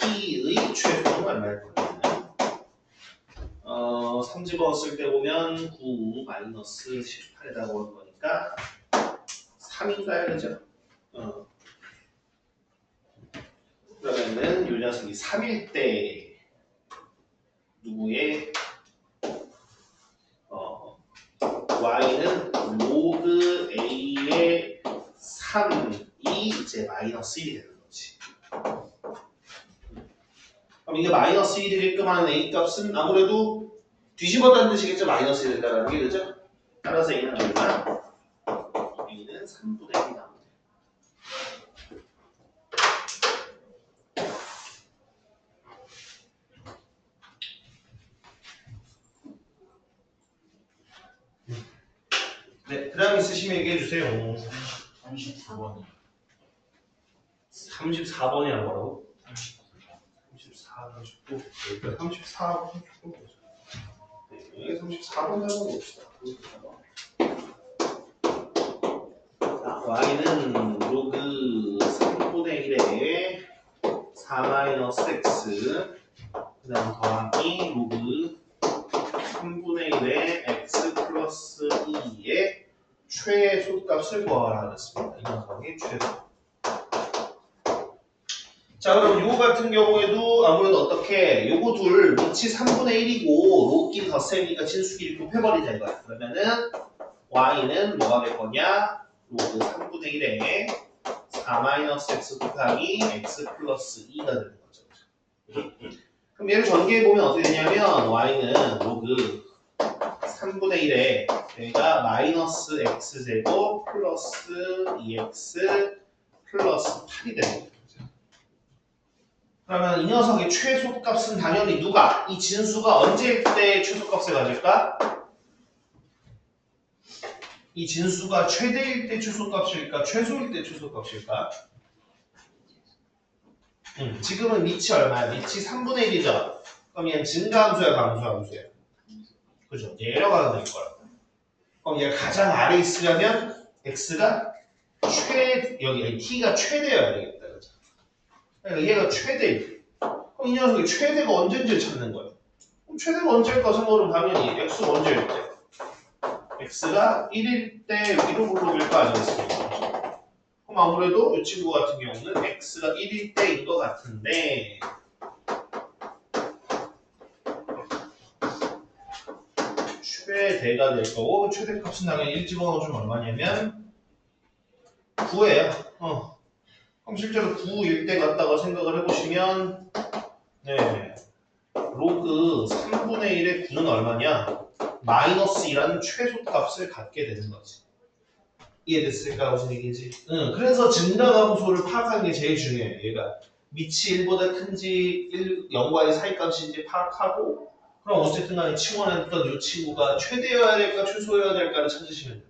[SPEAKER 1] t의 최소는 얼마일 거야? 3 집어넣었을 때 보면 9 마이너스 18에다가 오는 거니까 3인가요? 그죠? 그러면은 이 녀석이 3일 때 누구의 y는 로그 a의 3이 이제 마이너스 1이 되는 거지. 그럼 이게 마이너스 1이 되게끔 하는 A 값은 아무래도 뒤집어다는 뜻이겠죠. 마이너스 1이 된다는 게 그죠? 따라서 A는 얼마? A는 3분의 1이 나옵니다. 네, 그 다음 있으시면 얘기해 주세요.
[SPEAKER 2] 34번.
[SPEAKER 1] 34번이라고 뭐라고? 34, 39. 여기가 34, 39. 네, 34번 잡아봅시다. 자, y는 로그 3분의 1에 4-x 그 다음 더하기 로그 3분의 1에 x 플러스 2의 최소값을 구하라 그랬습니다. 이 녀석의 최소. 자, 그럼 요거 같은 경우에도 아무래도 어떻게 요거 둘 밑이 3분의 1이고 로끼리 덧셈이니까 진수끼리 곱해버리자 이거야. 그러면은 y는 뭐가 될 거냐? 로그 3분의 1에 4-x 곱하기 x 플러스 2가 되는 거죠. 그럼 얘를 전개해보면 어떻게 되냐면 y는 로그 3분의 1에 여기가 마이너스 x제곱 플러스 2x 플러스 8이 되는 거죠. 그러면 이 녀석의 최소값은 당연히 누가? 이 진수가 언제일 때 최소값을 가질까? 이 진수가 최대일 때 최소값일까? 최소일 때 최소값일까? 지금은 밑이 얼마야? 밑이 3분의 1이죠? 그럼 얘는 증가함수야, 감소함수야? 그죠? 내려가는 될 거야. 그럼 얘가 가장 아래 있으려면 x가 여기 t가 최대여야 되겠다. 그죠? 그러니까 얘가 최대일 때. 그럼 이 녀석이 최대가 언제인지를 찾는 거예요. 그럼 최대가 언제일까 생각하면 당연히 x가 언제일 때. x가 1일 때 위로 블록일 거 아니겠습니까? 그럼 아무래도 이 친구 같은 경우는 x가 1일 때인 것 같은데 최대가 될 거고 최대값은 당연히 1 집어넣어주면 얼마냐면 9예요. 그럼 실제로 9일 때 같다고 생각을 해보시면 네 로그 3분의 1의 9는 얼마냐? 마이너스 2라는 최소값을 갖게 되는 거지. 이해됐을까? 무슨 얘기인지? 그래서 증가함수를 파악하는 게 제일 중요해. 얘가 밑이 1보다 큰지 0과의 사이값인지 파악하고 그럼 어쨌든 간에 치원했던 이 친구가 최대여야 될까 최소여야 될까를 찾으시면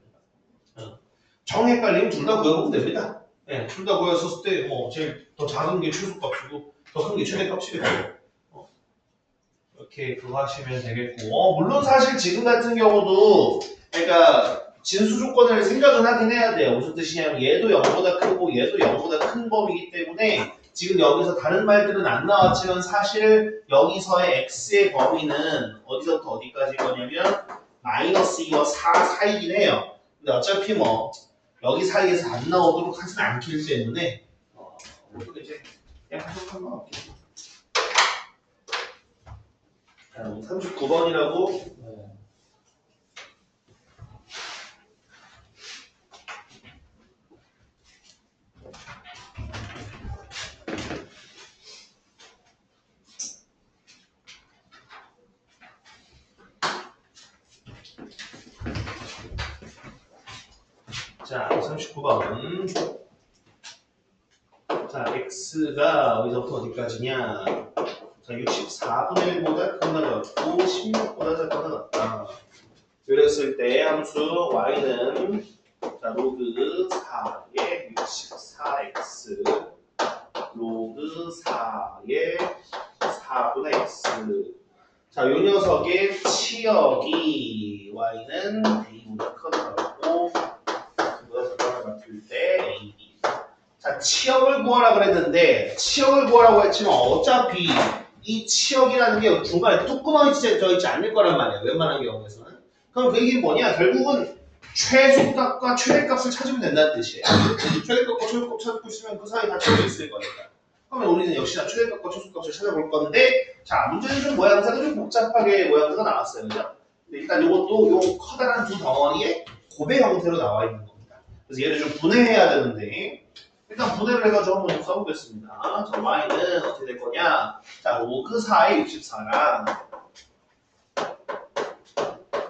[SPEAKER 1] 됩니다. 정 헷갈리면 둘 다 구해보면 됩니다. 네, 둘 다 구했었을 때 제일 더 작은 게 최소값이고 더 큰 게 최대값이겠죠. 이렇게 그거 하시면 되겠고 물론 사실 지금 같은 경우도 그러니까 진수 조건을 생각은 하긴 해야 돼요. 무슨 뜻이냐면 얘도 0보다 크고 얘도 0보다 큰 범위이기 때문에 지금 여기서 다른 말들은 안 나왔지만 사실 여기서의 x의 범위는 어디서부터 어디까지인 거냐면 마이너스 2와 4 사이긴 해요. 근데 어차피 여기 사이에서 안 나오도록 하진 않기 때문에 이제 그냥 해석한 거 같겠죠. 39번이라고 자, 39번. 자, x가 어디서부터 어디까지냐? 자, 64분의 1보다 크거나 같고 16보다 작거나 같다. 그랬을 때 함수 y는 자, 로그 4의 64x 로그 4의 4분의 x 자, 요 녀석의 치역이 y는 a보다 크거나 같고 보다 작거나 같을 때 a 자, 치역을 구하라 그랬는데 치역을 구하라고 했지만 어차피 이 치역이라는 게 중간에 뚜껑이 져 있지 않을 거란 말이야. 웬만한 경우에서는. 그럼 그 얘기는 뭐냐? 결국은 최소값과 최대값을 찾으면 된다는 뜻이에요. 최대값과 최소값 찾고 있으면 그 사이 다 쳐져 있을 거니까. 그러면 우리는 역시나 최대값과 최소값을 찾아볼 건데 자, 문제는 좀 모양새가 좀 복잡하게 모양새가 나왔어요. 그죠? 근데 일단 이것도 요 커다란 두 덩어리에 고배 형태로 나와 있는 겁니다. 그래서 얘를 좀 분해해야 되는데 일단 분해를 해가지고 한번 좀 써보겠습니다. 자, y는 어떻게 될 거냐? 자, 로그 4의 64랑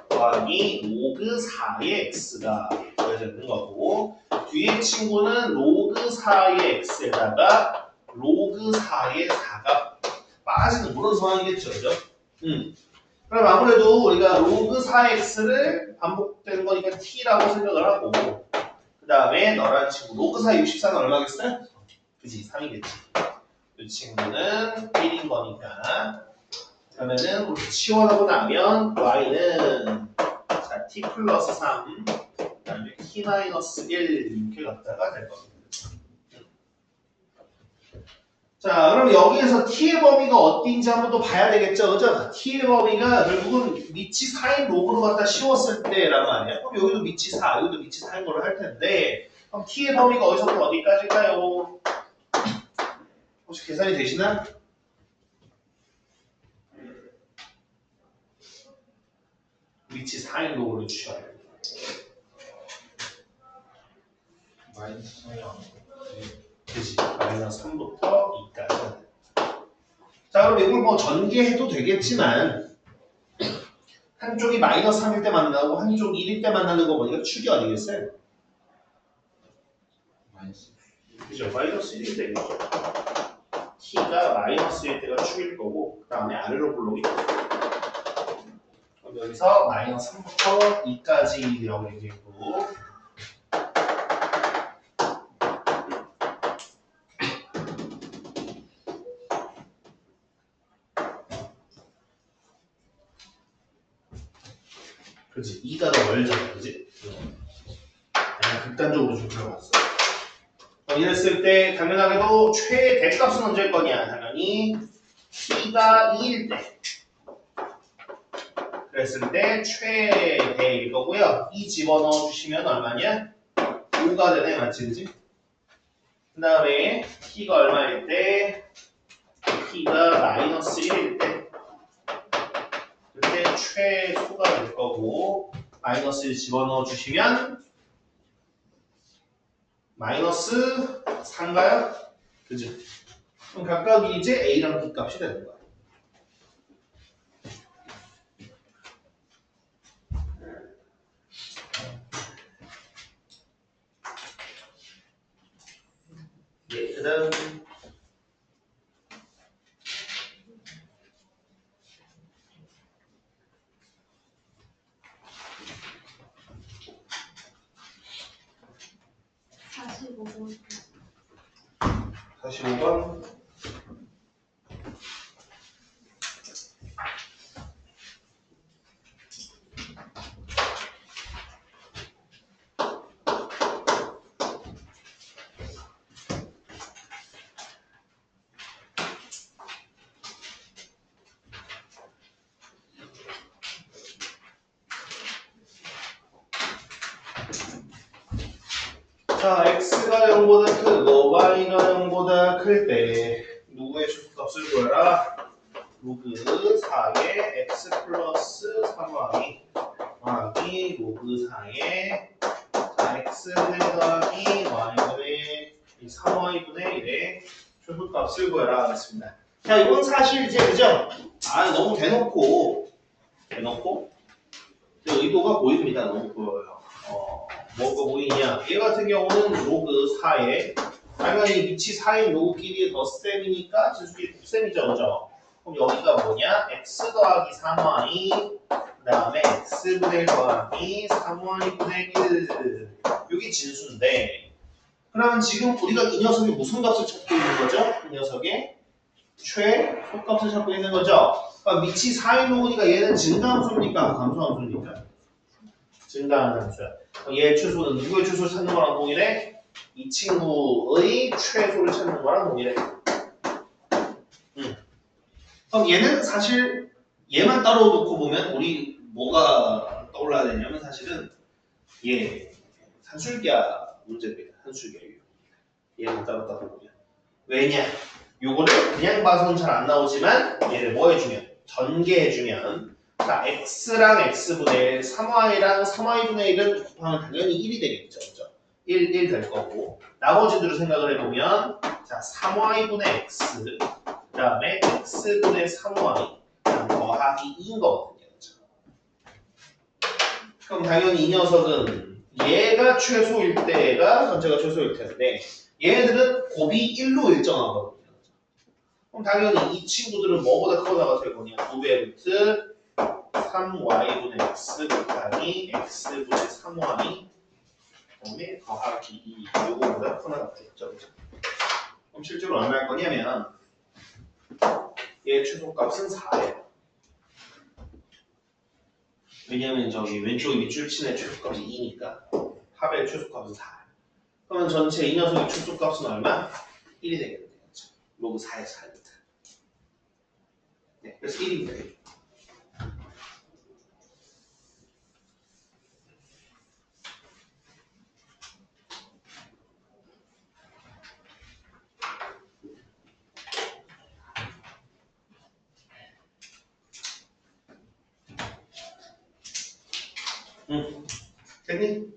[SPEAKER 1] 더하기 로그 4의 x가 더해지는 거고, 뒤에 친구는 로그 4의 x에다가 로그 4의 4가 빠지는 그런 상황이겠죠, 그죠? 그럼 아무래도 우리가 로그 4x를 반복되는 거니까 t라고 생각을 하고, 그 다음에 너라는 친구 로그 4의 64는 얼마겠어요? 그지, 3이겠지. 이 친구는 1인 거니까. 그러면은 우리 치워나고 나면 y는 자, t 플러스 3, 그 다음에 t 마이너스 1 이렇게 갖다가 될 겁니다. 자, 그럼 여기에서 t의 범위가 어딘지 한번 또 봐야 되겠죠, 그죠? t의 범위가 결국은 밑이 4인 로그로 갖다 씌웠을 때란 말이야. 그럼 여기도 밑이 4, 여기도 밑이 4인 거를 할 텐데, 그럼 t의 범위가 어디서부터 어디까지일까요? 혹시 계산이 되시나? 밑이 4인 로그로 주셔야 돼요.
[SPEAKER 2] 마이너스 4야.
[SPEAKER 1] 그지? 마이너스 3부터 2까지. 자, 그럼 이걸 뭐 전개해도 되겠지만, 한쪽이 마이너스 3일 때 만나고 한쪽이 1일 때 만나는 거 보니까 축이 어디겠어요?
[SPEAKER 2] 마이너스.
[SPEAKER 1] 그죠? 마이너스 1일 때겠죠. t가 마이너스 1일 때가 축일 거고, 그 다음에 아래로 블록이 되죠. 그럼 여기서 마이너스 3부터 2까지라고 얘기했고, 그지? 2가 더 멀잖아, 그지? 그냥 극단적으로 좀 들어갔어. 이랬을 때 당연하게도 최대값은 언제일 거냐? 당연히 t가 2일 때. 그랬을 때 최대일 거고요. 이 집어넣어 주시면 얼마냐? 5가 되네, 맞지, 그지? 그 다음에 t가 얼마일 때? t가 마이너스 1일 때. 그때 최소가 될 거고, 마이너스 1 집어넣어 주시면 마이너스 4인가요? 그죠? 그럼 각각이 이제 a랑 b 값이 되는 거야. 예, 그 다음. 다시 5번. 자, x가 0보다 크고 y가 0보다 클 때 누구의 최소값을 구해라? 로그 4의 x 플러스 3y 더하기 로그 4의 x분의 더하기 y분의 3y분의 1의 최소값을 구해라 하겠습니다. 자, 이건 사실 이제 그죠? 너무 대놓고 의도가 보입니다. 너무 보여요. 뭐가 보이냐? 얘 같은 경우는 로그 4에 당연히 밑이 4인 로그끼리 덧셈이니까 진수끼리 곱셈이죠, 그죠? 그럼 여기가 뭐냐? x 더하기 3y 그 다음에 x분의 1 더하기 3y분의 1 이게 진수인데, 그러면 지금 우리가 이 녀석이 무슨 값을 찾고 있는 거죠? 이 녀석의 최소값을 찾고 있는 거죠? 그러니까 밑이 4인 로그니까 얘는 증가함수입니까? 감소함수입니까? 증가하는 함수야. 얘 최소는 누구의 최소를 찾는 거랑 동일해? 이 친구의 최소를 찾는 거랑 동일해. 그럼 얘는 사실 얘만 따로 놓고 보면 우리 뭐가 떠올라야 되냐면 사실은 얘 산술기하 문제입니다. 산술기하 얘는 따로 보면. 왜냐? 요거를 그냥 봐서는 잘 안 나오지만 얘를 뭐 해주면? 전개해주면 자, x랑 x분의 3y랑 3y분의 1은 곱하면 당연히 1이 되겠죠. 그죠? 1 될 거고 나머지들을 생각을 해보면 자 3y분의 x 그 다음에 x분의 3y 더하기 2인 거거든요. 그렇죠? 그럼 당연히 이 녀석은 얘가 최소일 때가 전체가 최소일 텐데 얘네들은 곱이 1로 일정하거든요. 그럼 당연히 이 친구들은 뭐보다 크거나가 될 거냐 2배 루트 3y분의 x 곱하기 x분의 3y 그다음에 더하기 2 요거보다 크거나가 되겠죠. 그럼 실제로 얼마 할 거냐면 얘 최소값은 4예요. 왜냐면 저기 왼쪽에 밑줄 치는 최소값이 2니까 합의 최소값은 4. 그러면 전체 이 녀석의 최소값은 얼마? 1이 되겠네요. 로그 4에서 4입니다. 네, 그래서 1입니다. 됐니?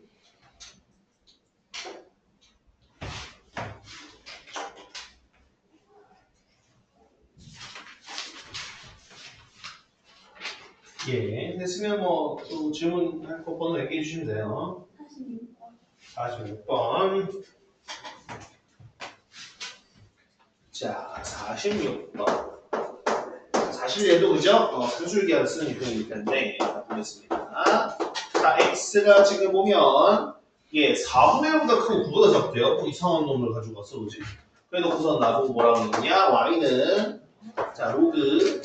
[SPEAKER 1] 예, 됐으면 뭐 또 질문할 거 번호 얘기해 주시면 돼요. 46번. 자, 46번. 사실 얘도 그죠? 산술기하를 쓰는 유형이기 때문에 보겠습니다. 자, x가 지금 보면 예, 4분의 1보다 크고 9보다 작대요. 뭐 이상한 놈을 가지고 왔어, 그지? 그래놓고서 나보고 뭐라고 그러냐? y는 자, 로그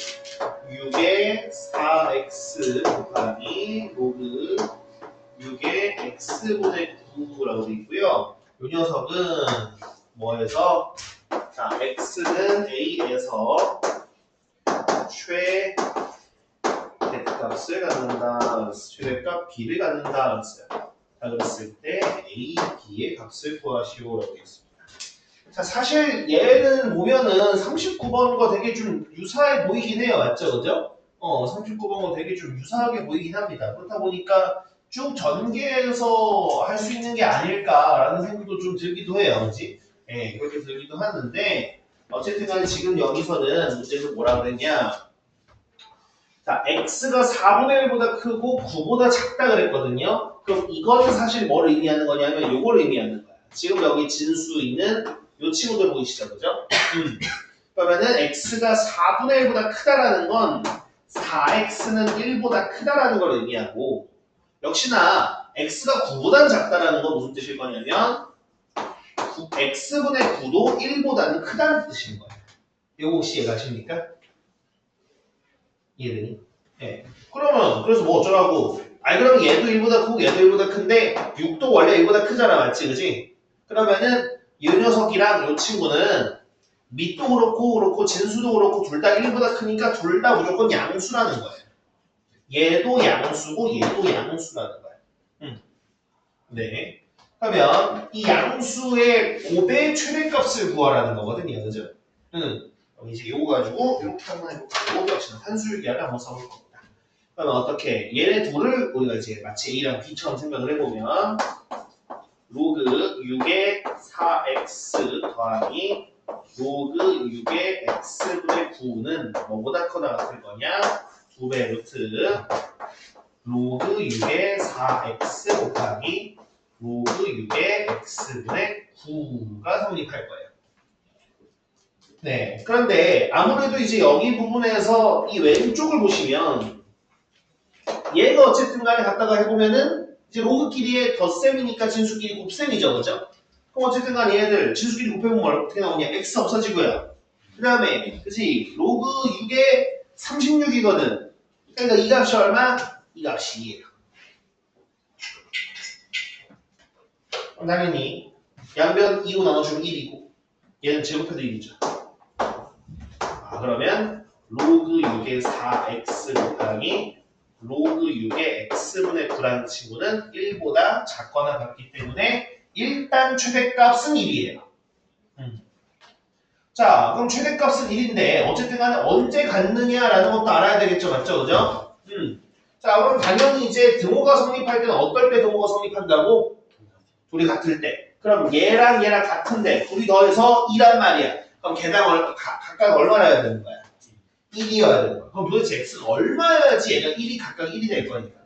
[SPEAKER 1] 6의 4x 곱하기 로그 6의 x분의 9라고 되어 있고요. 이 녀석은 뭐에서 자, x는 a에서 최대값을 갖는다. 최대값 b를 갖는다. 그랬어요. 자, 그랬을 때 a, b의 값을 구하시오라고 되어 있습니다. 자, 사실 얘는 보면은 39번과 되게 좀 유사해 보이긴 해요. 맞죠? 그죠? 39번과 되게 좀 유사하게 보이긴 합니다. 그렇다 보니까 쭉 전개해서 할 수 있는 게 아닐까라는 생각도 좀 들기도 해요. 그지? 예, 그렇게 들기도 하는데 어쨌든 간에 지금 여기서는 문제에서 뭐라 그랬냐? 자, x가 4분의 1보다 크고 9보다 작다 그랬거든요. 그럼 이거는 사실 뭐를 의미하는 거냐면 요걸 의미하는 거야. 지금 여기 진수 있는 요 친구들 보이시죠? 그죠? 그러면은 x가 4분의 1보다 크다라는 건 4x는 1보다 크다라는 걸 의미하고 역시나 x가 9보다 작다라는 건 무슨 뜻일 거냐면 x분의 9도 1보다는 크다는 뜻인 거예요. 이거 혹시 이해가십니까? 이해되니? 네. 그러면 그래서 뭐 어쩌라고? 아니 그러면 얘도 1보다 크고 얘도 1보다 큰데 6도 원래 1보다 크잖아, 맞지? 그지? 그러면은 이 녀석이랑 이 친구는 밑도 그렇고 진수도 그렇고 둘 다 1보다 크니까 둘 다 무조건 양수라는 거예요. 얘도 양수고 얘도 양수라는 거예요. 네. 그러면 이 양수의 곱의 최대값을 구하라는 거거든요. 그죠? 그럼 이제 요거 가지고 이렇게 한번 해볼게요. 요거 역시는 산술기하를 한번 써볼 겁니다. 그러면 어떻게? 얘네 둘을 우리가 이제 마치 A랑 B처럼 생각을 해보면 로그 6의 4x 더하기 로그 6의 x분의 9는 뭐보다 크거나 같을 거냐? 2배 루트 로그 6의 4x 곱하기 로그 6의 x분의 9가 성립할 거예요. 네. 그런데 아무래도 이제 여기 부분에서 이 왼쪽을 보시면 얘가 어쨌든 간에 갖다가 해보면은 이제 로그끼리의 덧셈이니까 진수끼리 곱셈이죠. 그죠? 그럼 어쨌든 간에 얘들 진수끼리 곱해보면 어떻게 나오냐? x 없어지고요. 그 다음에 그치? 로그 6에 36이거든. 그러니까 이 값이 얼마? 이 값이 2예요. 그럼 당연히 양변 2로 나눠주면 1이고 얘는 제곱해도 1이죠. 그러면 로그 6의 4x 곱하기 로그 6의 x분의 9라는 친구는 1보다 작거나 같기 때문에 일단 최대값은 1이에요. 자, 그럼 최대값은 1인데 어쨌든 간에 언제 갖느냐라는 것도 알아야 되겠죠. 맞죠? 그죠? 자, 그럼 당연히 이제 등호가 성립할 때는 어떨 때 등호가 성립한다고? 둘이 같을 때. 그럼 얘랑 얘랑 같은데 둘이 더해서 2란 말이야. 그럼 개당 각각 얼마나 해야 되는 거야? 1이어야 되는 거야. 그럼 도대체 x가 얼마여야지 얘가 1이 각각 1이 될 거니까.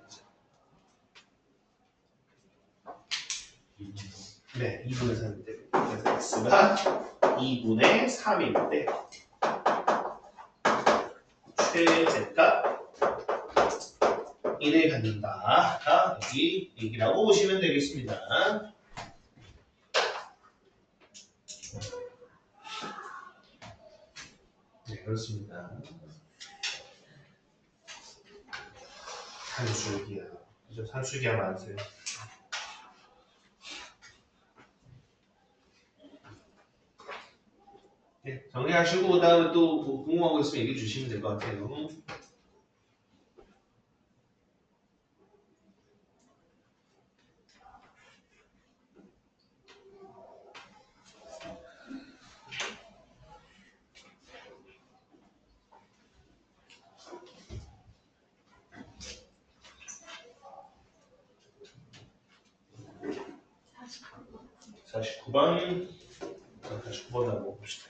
[SPEAKER 1] 네, 2분의 3일 때. 그래서 x가 2분의 3일 때 최대값 1을 갖는다. 자, 여기 얘기라고 보시면 되겠습니다. 네, 그렇습니다. 산술기야. 그죠? 산술기야 많으세요. 네, 정리하시고 그다음에 또 궁금한 거 있으면 얘기해 주시면 될 것 같아요. 자, 49번. 49번 한번 봅시다.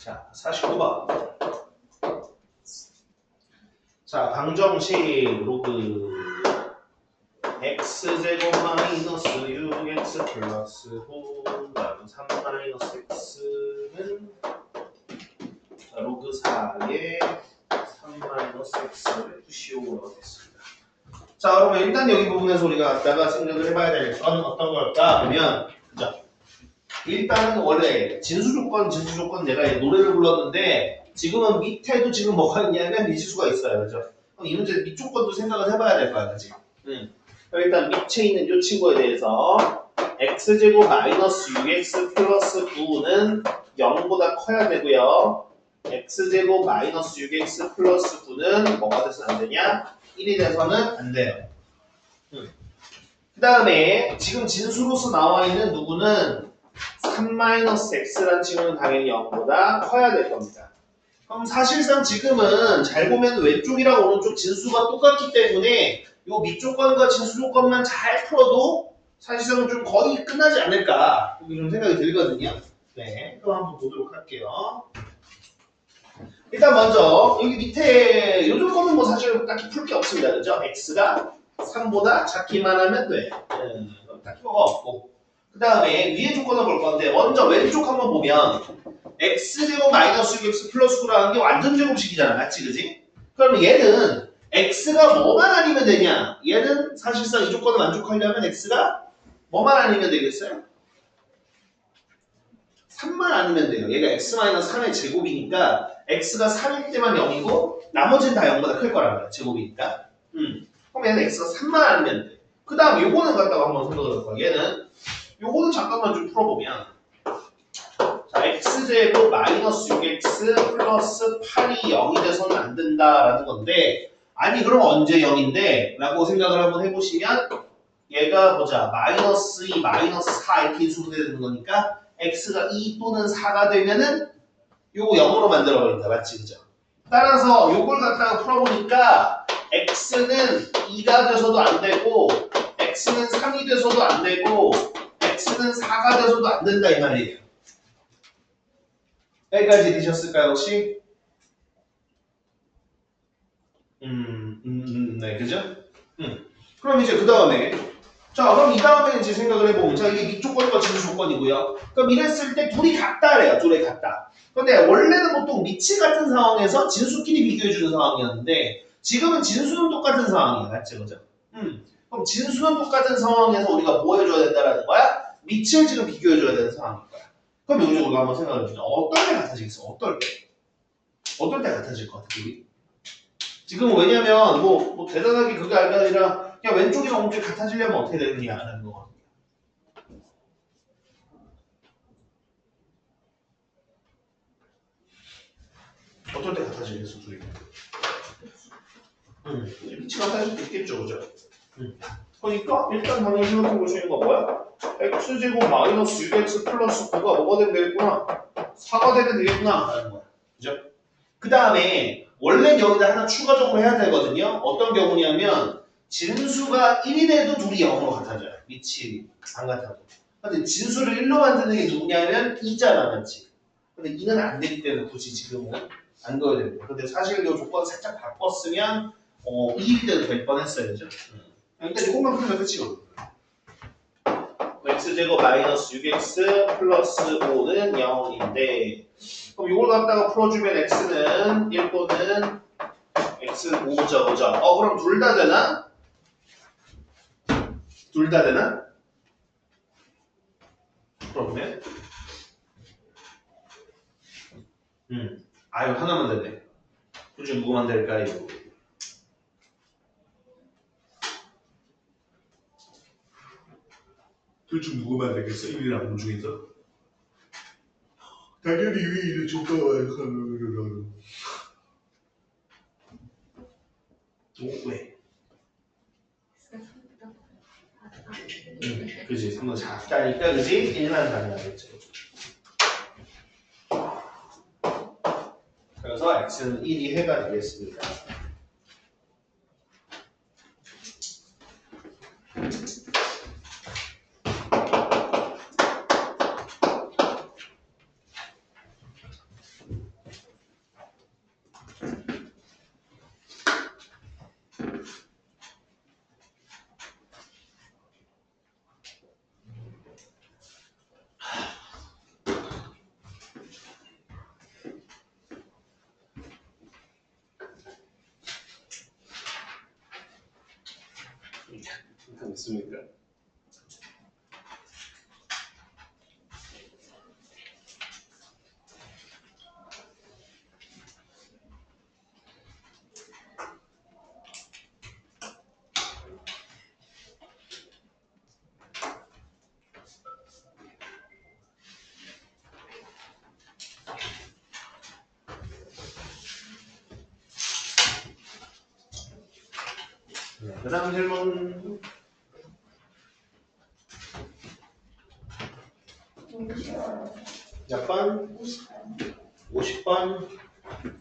[SPEAKER 1] 자, 49번. 자, 방정식 로그 x제곱 마이너스 6x 플러스 9 그다음 3 마이너스 x는 로그 4에 3 마이너스 x를 푸시오라고 됐습니다. 자, 그러면 일단 여기 부분에서 우리가 갖다가 생각을 해봐야 될 건 어떤 걸까 하면, 그죠? 일단은 원래 진수 조건 내가 노래를 불렀는데 지금은 밑에도 지금 뭐가 있냐면 미지수가 있어요, 그죠? 그럼 이 문제 밑 조건도 생각을 해봐야 될 거야, 그지? 일단 밑에 있는 이 친구에 대해서 x제곱 마이너스 6x 플러스 9는 0보다 커야 되고요. x제곱 마이너스 6x 플러스 9는 뭐가 돼서는 안 되냐? 1이 돼서는 안 돼요. 그 다음에 지금 진수로서 나와 있는 누구는 3-x란 친구는 당연히 0보다 커야 될 겁니다. 그럼 사실상 지금은 잘 보면 왼쪽이랑 오른쪽 진수가 똑같기 때문에 요 밑조건과 진수조건만 잘 풀어도 사실상 좀 거의 끝나지 않을까 그렇게 좀 생각이 들거든요. 네, 그럼 한번 보도록 할게요. 일단 먼저 여기 밑에 요 조건은 뭐 사실 딱히 풀 게 없습니다. 그죠? x가 3보다 작기만 하면 돼. 딱히 뭐가 없고. 그 다음에 위에 조건을 볼 건데 먼저 왼쪽 한번 보면 x제곱 마이너스 6x 플러스 9라는 게 완전 제곱식이잖아. 맞지? 그지? 그러면 얘는 x가 뭐만 아니면 되냐? 얘는 사실상 이 조건을 만족하려면 x가 뭐만 아니면 되겠어요? 3만 아니면 돼요. 얘가 x-3의 제곱이니까 x가 3일 때만 0이고 나머지는 다 0보다 클 거란 말이야. 제곱이니까. 그럼 얘는 x가 3만 아니면 돼. 그 다음 요거는 갖다가 한번 생각을 해볼까? 얘는 요거는 잠깐만 좀 풀어보면 자, x제곱 마이너스 6x 플러스 8이 0이 돼서는 안 된다라는 건데 아니 그럼 언제 0인데? 라고 생각을 한번 해보시면 얘가 보자 마이너스 2, 마이너스 4 이렇게 인수분해 되는 거니까 x가 2 또는 4가 되면은 요거 0으로 만들어버린다. 맞지? 그죠? 따라서 요걸 갖다가 풀어보니까 x는 2가 돼서도 안 되고 x는 3이 돼서도 안 되고 x는 4가 돼서도 안 된다 이 말이에요. 여기까지 되셨을까요 혹시? 네, 그죠? 그럼 이제 그 다음에 자 그럼 이 다음에 이제 생각을 해보면 자 이게 밑조건과 진수조건이고요. 그럼 이랬을 때 둘이 같다래요. 둘이 같다. 근데 원래는 보통 밑이 같은 상황에서 진수끼리 비교해주는 상황이었는데 지금은 진수는 똑같은 상황이에요. 맞죠? 그죠? 그럼 진수는 똑같은 상황에서 우리가 뭐 해줘야 된다라는 거야? 밑을 지금 비교해줘야 되는 상황인 거야. 그럼 여기서 우리가 한번 생각을 해보자. 어떨 때 같아지겠어? 어떨 때? 어떨 때 같아질 것 같아? 우리? 지금 왜냐면 뭐 대단하게 그게 아니라 그냥 왼쪽이랑 오른쪽이 같아지려면 어떻게 되느냐라는 거거든요. 어떨 때 같아지겠어, 둘이? 밑이 같아질 수 있겠죠, 그죠? 그러니까 일단 당연히 생각해 볼 수 있는 건 뭐야? x제곱 마이너스 6x 플러스 9가 뭐가 되면 되겠구나? 4가 되면 되겠구나 라는 거야. 그죠? 그 다음에 원래 여기다 하나 추가적으로 해야 되거든요. 어떤 경우냐면 진수가 1이 돼도 둘이 0으로 같아져요. 밑이 안 같아도. 근데 진수를 1로 만드는 게 누구냐면 2잖아, 맞지? 근데 2는 안 되기 때문에 굳이 지금은 안 넣어야 됩니다. 근데 사실 이 조건 살짝 바꿨으면 2일 때도 될 뻔했어야죠. 일단 이것만 풀면 끝이거든요. x제곱 마이너스 6x 플러스 5는 0인데 그럼 이걸 갖다가 풀어주면 x는 1 또는 x는 5죠, 그죠? 그럼 둘 다 되나? 둘 다 되나? 그러면 아유 하나만 되네. 둘 중 누구만 될까요? 둘 중 누구만 되겠어? 1이랑 5 중에서? 당연히 위에 조건을 왜? 그지. 한번 작다니까, 그지? 1만 가능하겠죠. 그래서 x는 1이 해가 되겠습니다. 됐습니까? 그 다음 질문. 몇 번? 50번.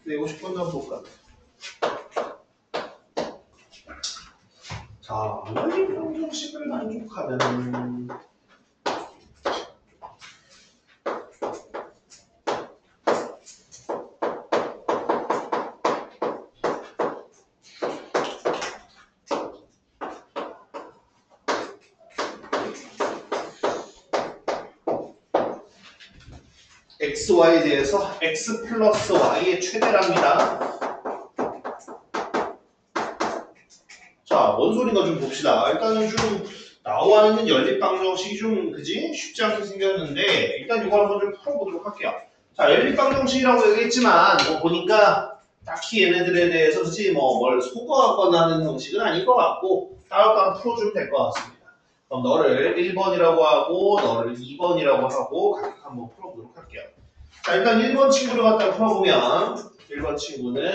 [SPEAKER 1] 네, 50번도 한번 볼까? 자, 원리 방정식을 만족하는 xy에 대해서 x 플러스 y의 최대랍니다. 자, 뭔 소린가 좀 봅시다. 일단은 좀 나와 있는 연립방정식이 좀 그지? 쉽지 않게 생겼는데 일단 이거 한번 좀 풀어보도록 할게요. 자, 연립방정식이라고 얘기했지만 보니까 딱히 얘네들에 대해서 그지 뭘 소거하거나 하는 형식은 아닐 것 같고 따로따로 풀어주면 될 것 같습니다. 그럼 너를 1번이라고 하고 너를 2번이라고 하고 각각 한번 풀어보도록 할게요. 자, 일단 1번 친구를 갖다 풀어보면 1번 친구는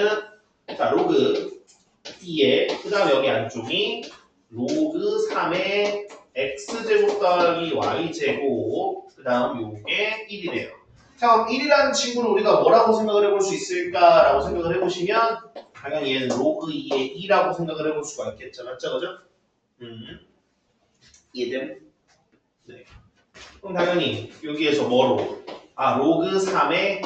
[SPEAKER 1] 자 로그 2에 그 다음 여기 안쪽이 로그 3의 x제곱 더하기 y제곱 그 다음 요게 1이래요. 자, 그럼 1이라는 친구를 우리가 뭐라고 생각을 해볼 수 있을까라고 생각을 해보시면 당연히 얘는 로그 2의 2라고 생각을 해볼 수가 있겠죠. 맞죠? 그죠? 이해됨? 네. 그럼 당연히 여기에서 뭐로? 로그 3의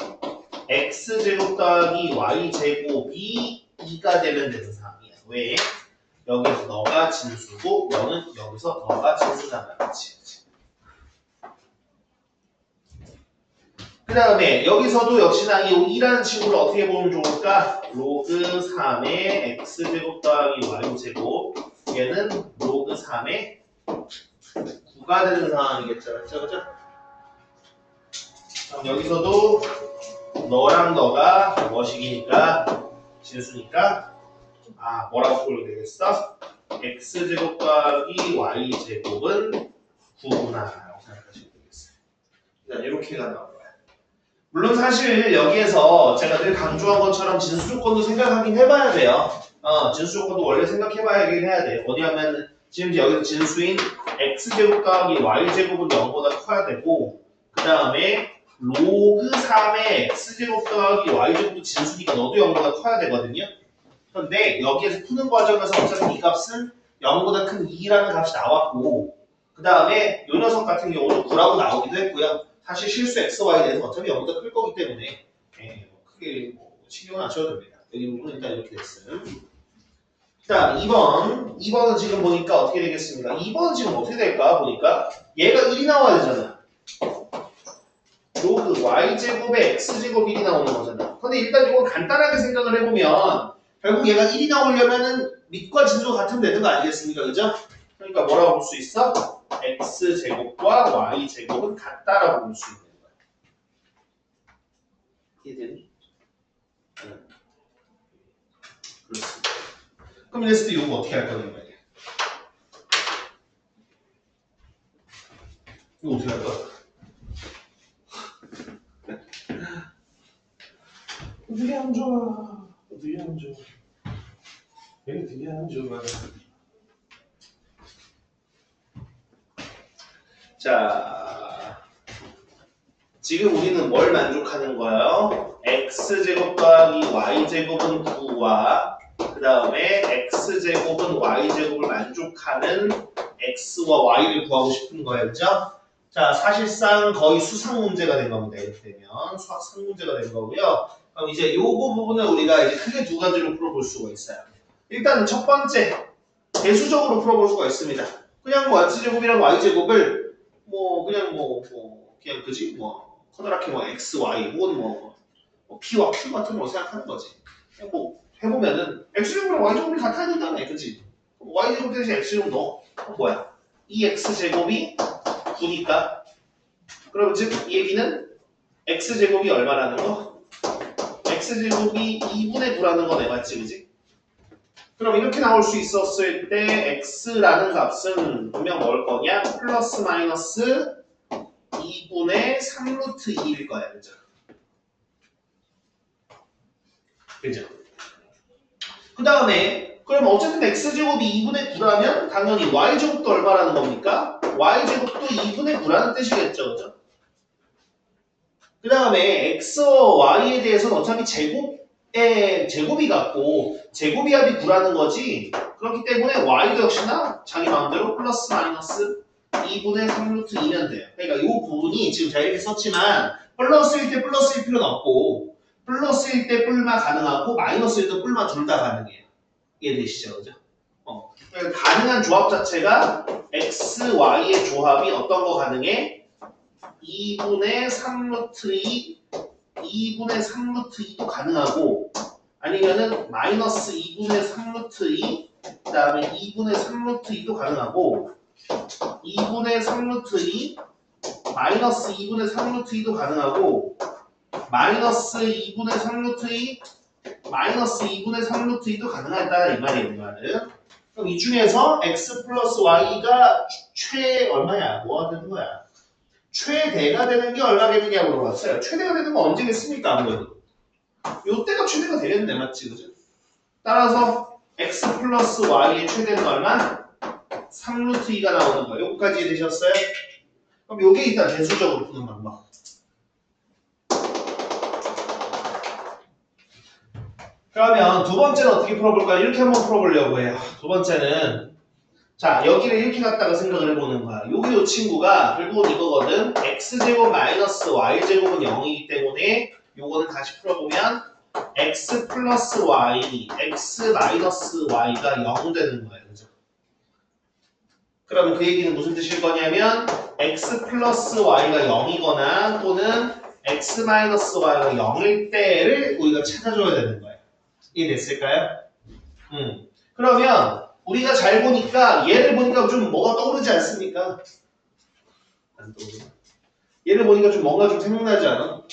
[SPEAKER 1] x제곱 더하기 y제곱이 2가 되면 되는 상황이야. 왜? 여기서 너가 진수고 너는 여기서 너가 진수잖아. 그치? 그 다음에 여기서도 역시나 이 2라는 친구를 어떻게 보면 좋을까? 로그 3의 x제곱 더하기 y제곱 얘는 로그 3의 9가 되는 상황이겠죠. 맞죠? 그죠? 그럼 여기서도 너랑 너가 뭐식이니까 진수니까 뭐라고 풀면 되겠어? x제곱 더하기 y제곱은 9구나 라고 생각하시면 되겠어요. 일단 이렇게가 나올 거야. 물론 사실 여기에서 제가 늘 강조한 것처럼 진수 조건도 생각하긴 해봐야 돼요. 진수 조건도 원래 생각해봐야긴 해야 돼요. 뭐냐면 지금 여기서 진수인 x제곱 더하기 y제곱은 0보다 커야 되고 그 다음에 로그 3의 x제곱 더하기 y제곱도 진수니까 너도 0보다 커야 되거든요. 그런데 여기에서 푸는 과정에서 어차피 이 값은 0보다 큰 2라는 값이 나왔고 그 다음에 이 녀석 같은 경우는 9라고 나오기도 했고요. 사실 실수 x, y에 대해서 어차피 0보다 클 거기 때문에 크게 신경은 안 써도 됩니다. 여기 부분은 일단 이렇게 됐어요. 자, 2번은 지금 보니까 어떻게 되겠습니까? 2번은 지금 어떻게 될까? 보니까 얘가 1이 나와야 되잖아. 로그 y제곱에 x제곱 1이 나오는 거잖아. 근데 일단 이거 간단하게 생각을 해보면 결국 얘가 1이 나오려면은 밑과 진수가 같으면 되는 거 아니겠습니까? 그죠? 그러니까 뭐라고 볼 수 있어? x제곱과 y제곱은 같다라고 볼 수 있는 거야. 이해되니? 응. 그렇습니다. 그럼 이랬을 때 이거 어떻게 할 거냐는 말이야. 이거 어떻게 할 거야? 어떻게 안 좋아? 어떻게 안 좋아? 왜 어떻게 안 좋아? 자, 지금 우리는 뭘 만족하는 거예요? x제곱 더하기 y제곱은 9와 그 다음에 x제곱은 y제곱을 만족하는 x와 y를 구하고 싶은 거예요. 그죠? 자, 사실상 거의 수상 문제가 된 겁니다. 이렇게 되면 수학상 문제가 된 거고요. 그럼 이제 요거 부분을 우리가 이제 크게 두 가지로 풀어볼 수가 있어요. 일단 첫 번째, 대수적으로 풀어볼 수가 있습니다. 그냥 뭐 x제곱이랑 y제곱을 그냥 그지? 커다랗게 x, y 혹은 p와 q 같은 걸 생각하는 거지. 그냥 해보면은 x제곱이랑 y제곱이 같아야 된다네, 그지? y제곱 대신 x제곱 넣어. 그럼 뭐야? 2x제곱이 9니까 그럼 즉 이 얘기는 x제곱이 얼마라는 거? x제곱이 2분의 9라는 거네, 맞지, 그지? 그럼 이렇게 나올 수 있었을 때 x라는 값은 분명 넣을 거냐? 플러스 마이너스 2분의 3루트 2일 거야, 그죠? 그죠? 그 다음에 그럼 어쨌든 x제곱이 2분의 9라면 당연히 y제곱도 얼마라는 겁니까? y제곱도 2분의 9라는 뜻이겠죠, 그죠? 그 다음에 x와 y에 대해서는 어차피 제곱이 같고 제곱이 합이 9라는 거지. 그렇기 때문에 y도 역시나 자기 마음대로 플러스 마이너스 2분의 3루트 2면 돼요. 그러니까 이 부분이 지금 제가 이렇게 썼지만 플러스일 때 플러스일 필요는 없고 플러스일 때 뿔만 가능하고 마이너스일 때 뿔만 둘 다 가능해요. 이해되시죠? 그죠? 그러니까 가능한 조합 자체가 x, y의 조합이 어떤 거 가능해? 2분의 3루트 2, 2분의 3루트 2도 가능하고 아니면은 마이너스 2분의 3루트 2, 그 다음에 2분의 3루트 2도 가능하고 2분의 3루트 2, 마이너스 2분의 3루트 2도 가능하고 마이너스 2분의 3루트 2, 마이너스 2분의 3루트 2도 가능하다 이 말이에요. 이 말은. 그럼 이 중에서 x 플러스 y가 얼마냐? 뭐가 되는 거야? 최대가 되는 게 얼마겠느냐 물어봤어요. 최대가 되는 건 언제겠습니까? 아무래도 요때가 최대가 되겠네, 맞지? 그죠? 따라서 x 플러스 y의 최대는 얼마? 3루트 2가 나오는 거예요. 여기까지 되셨어요? 그럼 요게 일단 대수적으로 푸는 방법. 그러면 두 번째는 어떻게 풀어볼까요? 이렇게 한번 풀어보려고 해요. 두 번째는 자, 여기를 이렇게 갖다가 생각을 해보는 거야. 여기 요 친구가 결국은 이거거든. x제곱 마이너스 y제곱은 0이기 때문에 요거는 다시 풀어보면 x 플러스 y, x 마이너스 y가 0 되는 거예요. 그죠? 그러면 그 얘기는 무슨 뜻일 거냐면 x 플러스 y가 0이거나 또는 x 마이너스 y가 0일 때를 우리가 찾아줘야 되는 거예요. 이해됐을까요? 그러면 우리가 잘 보니까 얘를 보니까 좀 뭐가 떠오르지 않습니까? 안 떠오르나? 얘를 보니까 좀 뭔가 좀 생각나지 않아?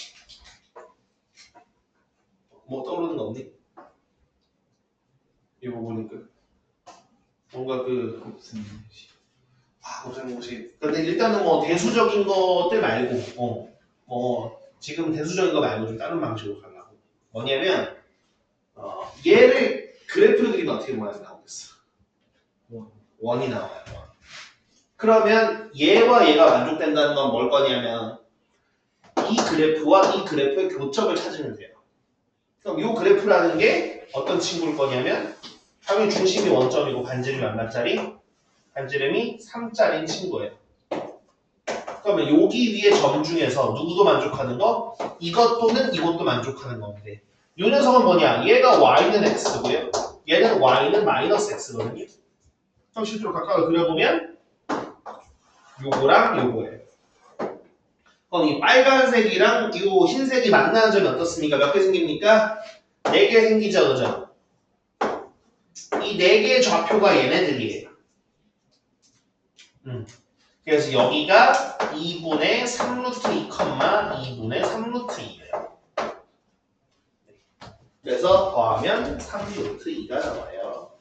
[SPEAKER 1] 뭐 떠오르는 거 없니? 이거 보니까 뭔가 곱셈공식. 근데 일단은 뭐 대수적인 것들 말고 지금 대수적인 거 말고 좀 다른 방식으로 가려고. 뭐냐면 얘를 그래프를 그리면 어떻게 모양이 나오겠어? 1이 나와요. 그러면 얘와 얘가 만족된다는 건 뭘 거냐면 이 그래프와 이 그래프의 교점을 찾으면 돼요. 그럼 이 그래프라는 게 어떤 친구일 거냐면 당연히 중심이 원점이고 반지름이 얼마짜리? 반지름이 3짜리인 친구예요. 그러면 여기 위에 점 중에서 누구도 만족하는 거? 이것 또는 이것도 만족하는 건데 이 녀석은 뭐냐? 얘가 y는 x고요. 얘는 y는 마이너스 x거든요. 그럼 실제로 각각을 그려보면 요거랑 요거예요. 그럼 이 빨간색이랑 이 흰색이 만나는 점이 어떻습니까? 몇 개 생깁니까? 4개 생기죠, 그죠? 이 4개의 좌표가 얘네들이에요. 그래서 여기가 2분의 3루트 2, 2분의 3루트 2예요. 그래서 더하면 3루트 2가 나와요.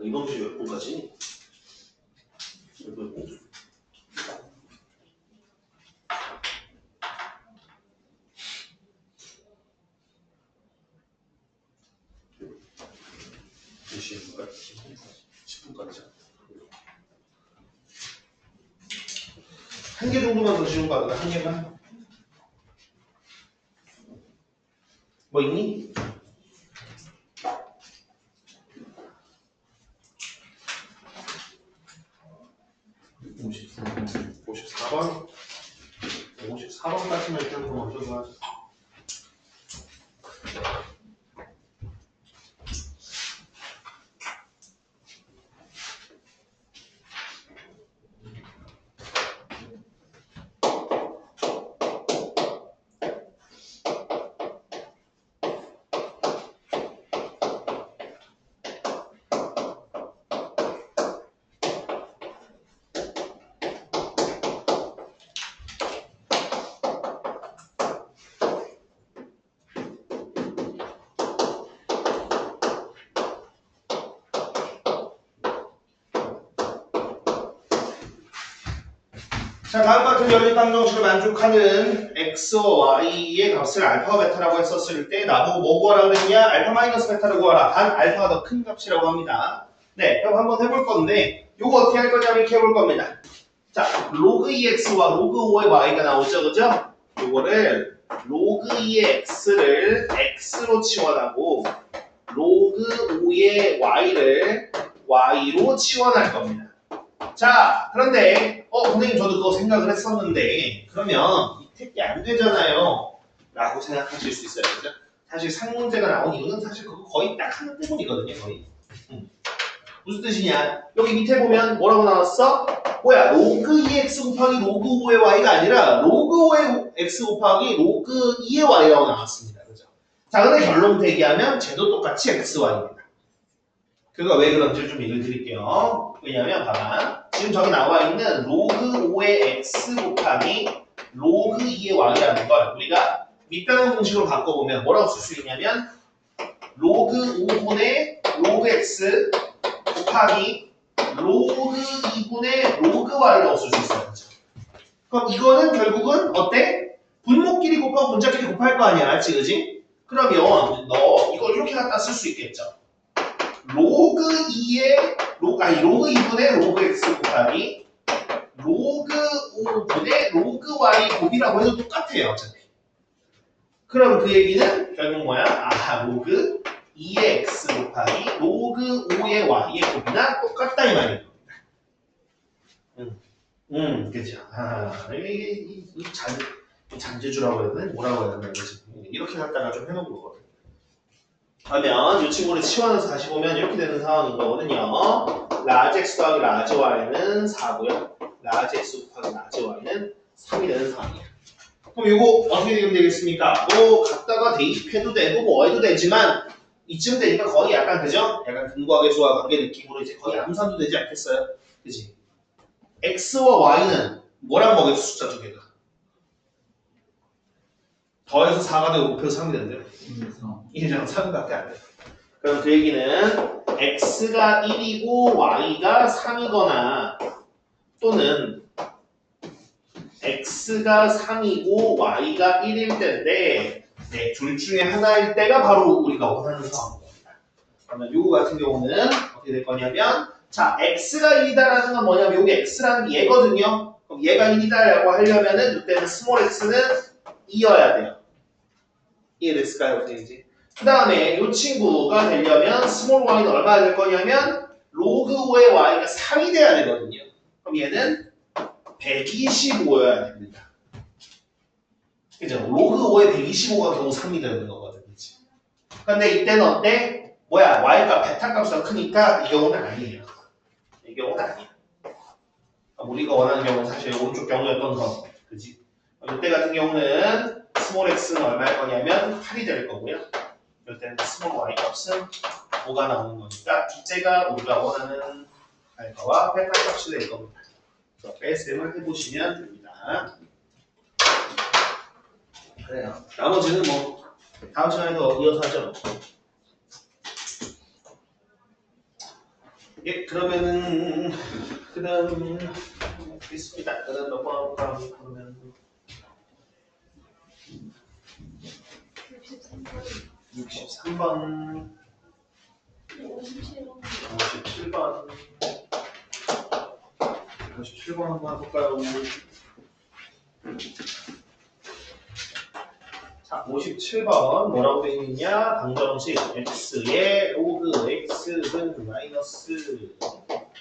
[SPEAKER 1] 이번 주 몇 분까지? 몇 분? 몇 시인가요? 10분까지. 한 개 정도만 더 지운 거 아닌가? 한 개만? 뭐 있니? (54번) 54번까지만 일단 먼저 도와주세요. 자, 다음 같은 연립방 정식을 만족하는 x와 y의 값을 알파 베타라고 했었을 때 나보고 뭐 구하라 그랬냐? 알파 마이너스 베타를 구하라. 단 알파가 더 큰 값이라고 합니다. 네, 그럼 한번 해볼 건데 요거 어떻게 할 거냐면 이렇게 해볼 겁니다. 자, 로그 2x와 로그 5의 y가 나오죠, 그죠? 요거를 로그 2의 x를 x로 치환하고 로그 5의 y를 y로 치환할 겁니다. 자, 그런데 선생님 저도 그거 생각을 했었는데 그러면 이 택이 안 되잖아요 라고 생각하실 수 있어요. 그죠? 사실 상문제가 나온 이유는 사실 그거 거의 딱 하나 때문이거든요. 거의. 무슨 뜻이냐? 여기 밑에 보면 뭐라고 나왔어? 뭐야? 로그 2x 곱하기 로그 5의 y가 아니라 로그 5의 x 곱하기 로그 2의 y라고 나왔습니다. 그죠? 자, 근데 결론 대기하면 쟤도 똑같이 x, y입니다. 그거 왜 그런지 좀 읽어드릴게요. 왜냐면 봐봐. 지금 저기 나와 있는 로그 5의 x 곱하기 로그 2의 y라는 걸 우리가 밑변환 공식으로 바꿔보면 뭐라고 쓸 수 있냐면 로그 5분의 로그 x 곱하기 로그 2분의 로그 y라고 쓸 수 있어요. 그렇죠? 그럼 이거는 결국은 어때? 분모끼리 곱하고 분자끼리 곱할 거 아니야. 맞지? 그지? 그러면 너 이걸 이렇게 갖다 쓸 수 있겠죠. 로그 2분의 로그 x 곱하기 로그 5분의 로그 y 곱이라고 해도 똑같아요. 어차피. 그럼 그 얘기는 결국 뭐야? 로그 2의 x 곱하기 로그 5의 y의 곱이나 똑같다 이 말이에요. 그죠. 이게 잔재주라고 해야 되나? 뭐라고 해야 되나? 이렇게 갖다가 좀 해놓은 거거든. 그러면 이 친구를 치환해서 다시 보면 이렇게 되는 상황인 거거든요. 라지 x 더하기 라지 y는 4고요. 라지 x 곱하기 라지 y는 3이 되는 상황이에요. 그럼 이거 어떻게 되면 되겠습니까? 뭐 갖다가 대입해도 되고 뭐 해도 되지만 이쯤 되니까 거의 약간 그죠? 약간 근과계수와 관계 느낌으로 이제 거의 암산도 되지 않겠어요? 그지? x와 y는 뭐랑 먹여서 숫자 두 개가? 더해서 4가 되고 곱해서 3이 된대요. 1이랑 3밖에 안 돼. 그럼 그 얘기는 x가 1이고 y가 3이거나 또는 x가 3이고 y가 1일 때인데 네, 둘 중에 하나일 때가 바로 우리가 원하는 상황입니다. 그러면 요거 같은 경우는 어떻게 될 거냐면 자, x가 1이다라는 건 뭐냐면 요게 x라는 게 얘거든요. 그럼 얘가 1이다라고 하려면은 이때는 스몰 x는 2여야 돼요. 이해됐을까요? 선생님지? 그 다음에 이 친구가 되려면 스몰 y는 얼마나 될 거냐면 로그 5의 y가 3이 돼야 되거든요. 그럼 얘는 125여야 됩니다. 그죠? 로그 5의 125가 겨우 3이 되는 거거든요. 그치? 근데 이때는 어때? 뭐야? y가 베타 값보다 크니까 이 경우는 아니에요. 이 경우는 아니야. 우리가 원하는 경우는 사실 오른쪽 경우였던 거. 그지? 이때 같은 경우는 스몰 x는 얼마일 거냐면 8이 될 거고요. 이때는 스몰 y 값은 5가 나오는 거니까 둘째가 우리가 원하는 알파와 베타 값이 될 겁니다. 그래서 빼셈을 해보시면 됩니다. 그래요. 나머지는 뭐 다음 시간에도 이어서 하죠. 예, 그러면은 그다음 있습니다. 그다음 몇 번 할까? 그러면 63번, 57번, 57번 한번 해볼까요? 자, 57번 뭐라고 되어 있느냐? 방정식 x의 로그 x는 마이너스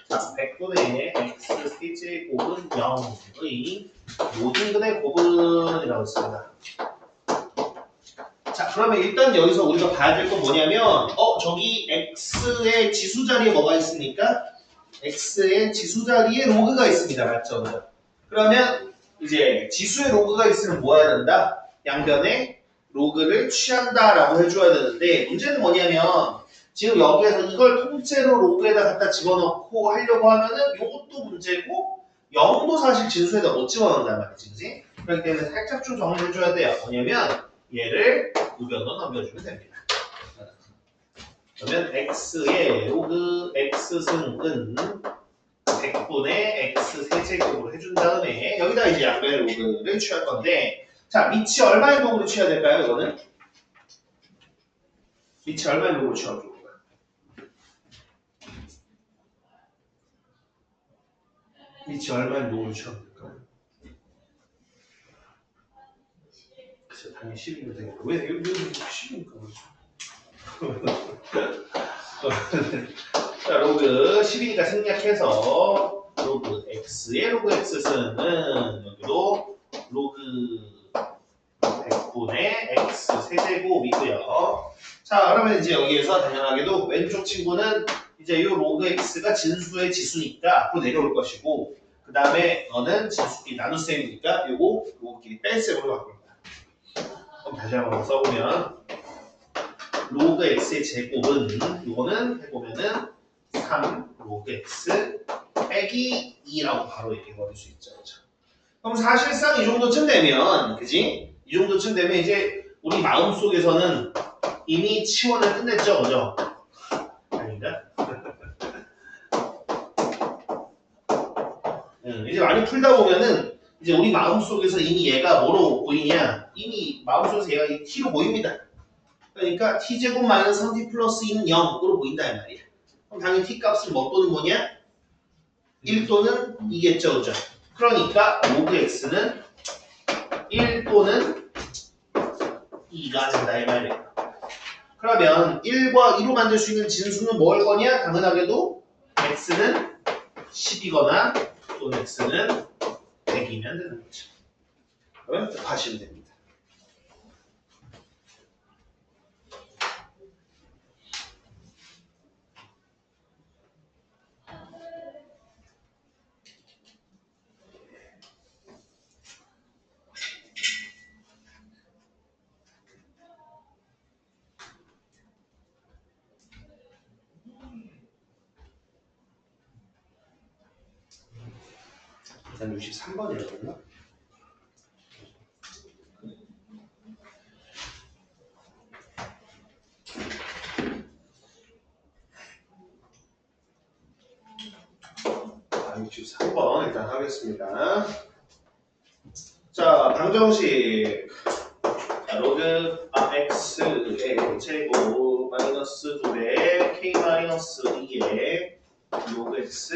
[SPEAKER 1] 자, 100분의 x 세제곱은 0의 모든 근의 곱은이라고 했습니다. 자, 그러면 일단 여기서 우리가 봐야 될 건 뭐냐면 저기 x의 지수 자리에 뭐가 있습니까? x의 지수 자리에 로그가 있습니다. 맞죠? 그죠? 그러면 이제 지수에 로그가 있으면 뭐 해야 된다? 양변에 로그를 취한다라고 해줘야 되는데 문제는 뭐냐면 지금 여기에서 이걸 통째로 로그에다 갖다 집어넣고 하려고 하면은 이것도 문제고 0도 사실 진수에다 못 집어넣는단 말이지. 그지? 그렇기 때문에 살짝 좀 정리해줘야 돼요. 뭐냐면 얘를 우변으로 넘겨주면 됩니다. 그러면 x의 로그 x승은 100분의 x 세제곱으로 해준 다음에 여기다 이제 양변의 로그를 취할 건데 자, 밑이 얼마의 로그를 취해야 될까요? 이거는? 밑이 얼마의 로그를 취하면 좋을까요? 밑이 얼마의 로그를 취하면 될까요? 글쎄, 당연히 10이면 되겠다. 왜 여기 10이니까 그렇죠? 자, 로그 10이니까 생략해서 로그 x의 로그 x는 여기로 로그 100분의 x 세제곱이고요. 자, 그러면 이제 여기에서 당연하게도 왼쪽 친구는 이제 이 로그 x가 진수의 지수니까 앞으로 내려올 것이고 그 다음에 너는 진수끼리 나눗셈이니까 요거끼리 뺄셈으로 바꿀 거야. 그럼 다시 한번 써보면 로그 x의 제곱은 요거는 해보면은 3 로그 x 빼기 2라고 바로 얘기해버릴 수 있죠. 그렇죠? 그럼 사실상 이 정도쯤 되면 그지? 이 정도쯤 되면 이제 우리 마음속에서는 이미 치원을 끝냈죠. 그죠? 아닌가? 이제 많이 풀다 보면은 이제 우리 마음속에서 이미 얘가 뭐로 보이냐? 이미 마음속에서 얘가 t로 보입니다. 그러니까 t제곱 마이너스 3t 플러스 2는 0으로 보인다 이 말이야. 그럼 당연히 t 값은 뭐 또는 뭐냐? 1 또는 2겠죠. 그죠? 그러니까 로그 x는 1 또는 2가 된다 이 말이에요. 그러면 1과 2로 만들 수 있는 진수는 뭐 할 거냐? 당연하게도 x는 10이거나 또는 x는 100이면 되는 거죠. 그러면 곱하시면 됩니다. 일단 63번이라고요? 자, 63번 일단 하겠습니다. 자, 방정식. 자, 로그 x의 제곱 마이너스 2배 k 마이너스 2의 로그 x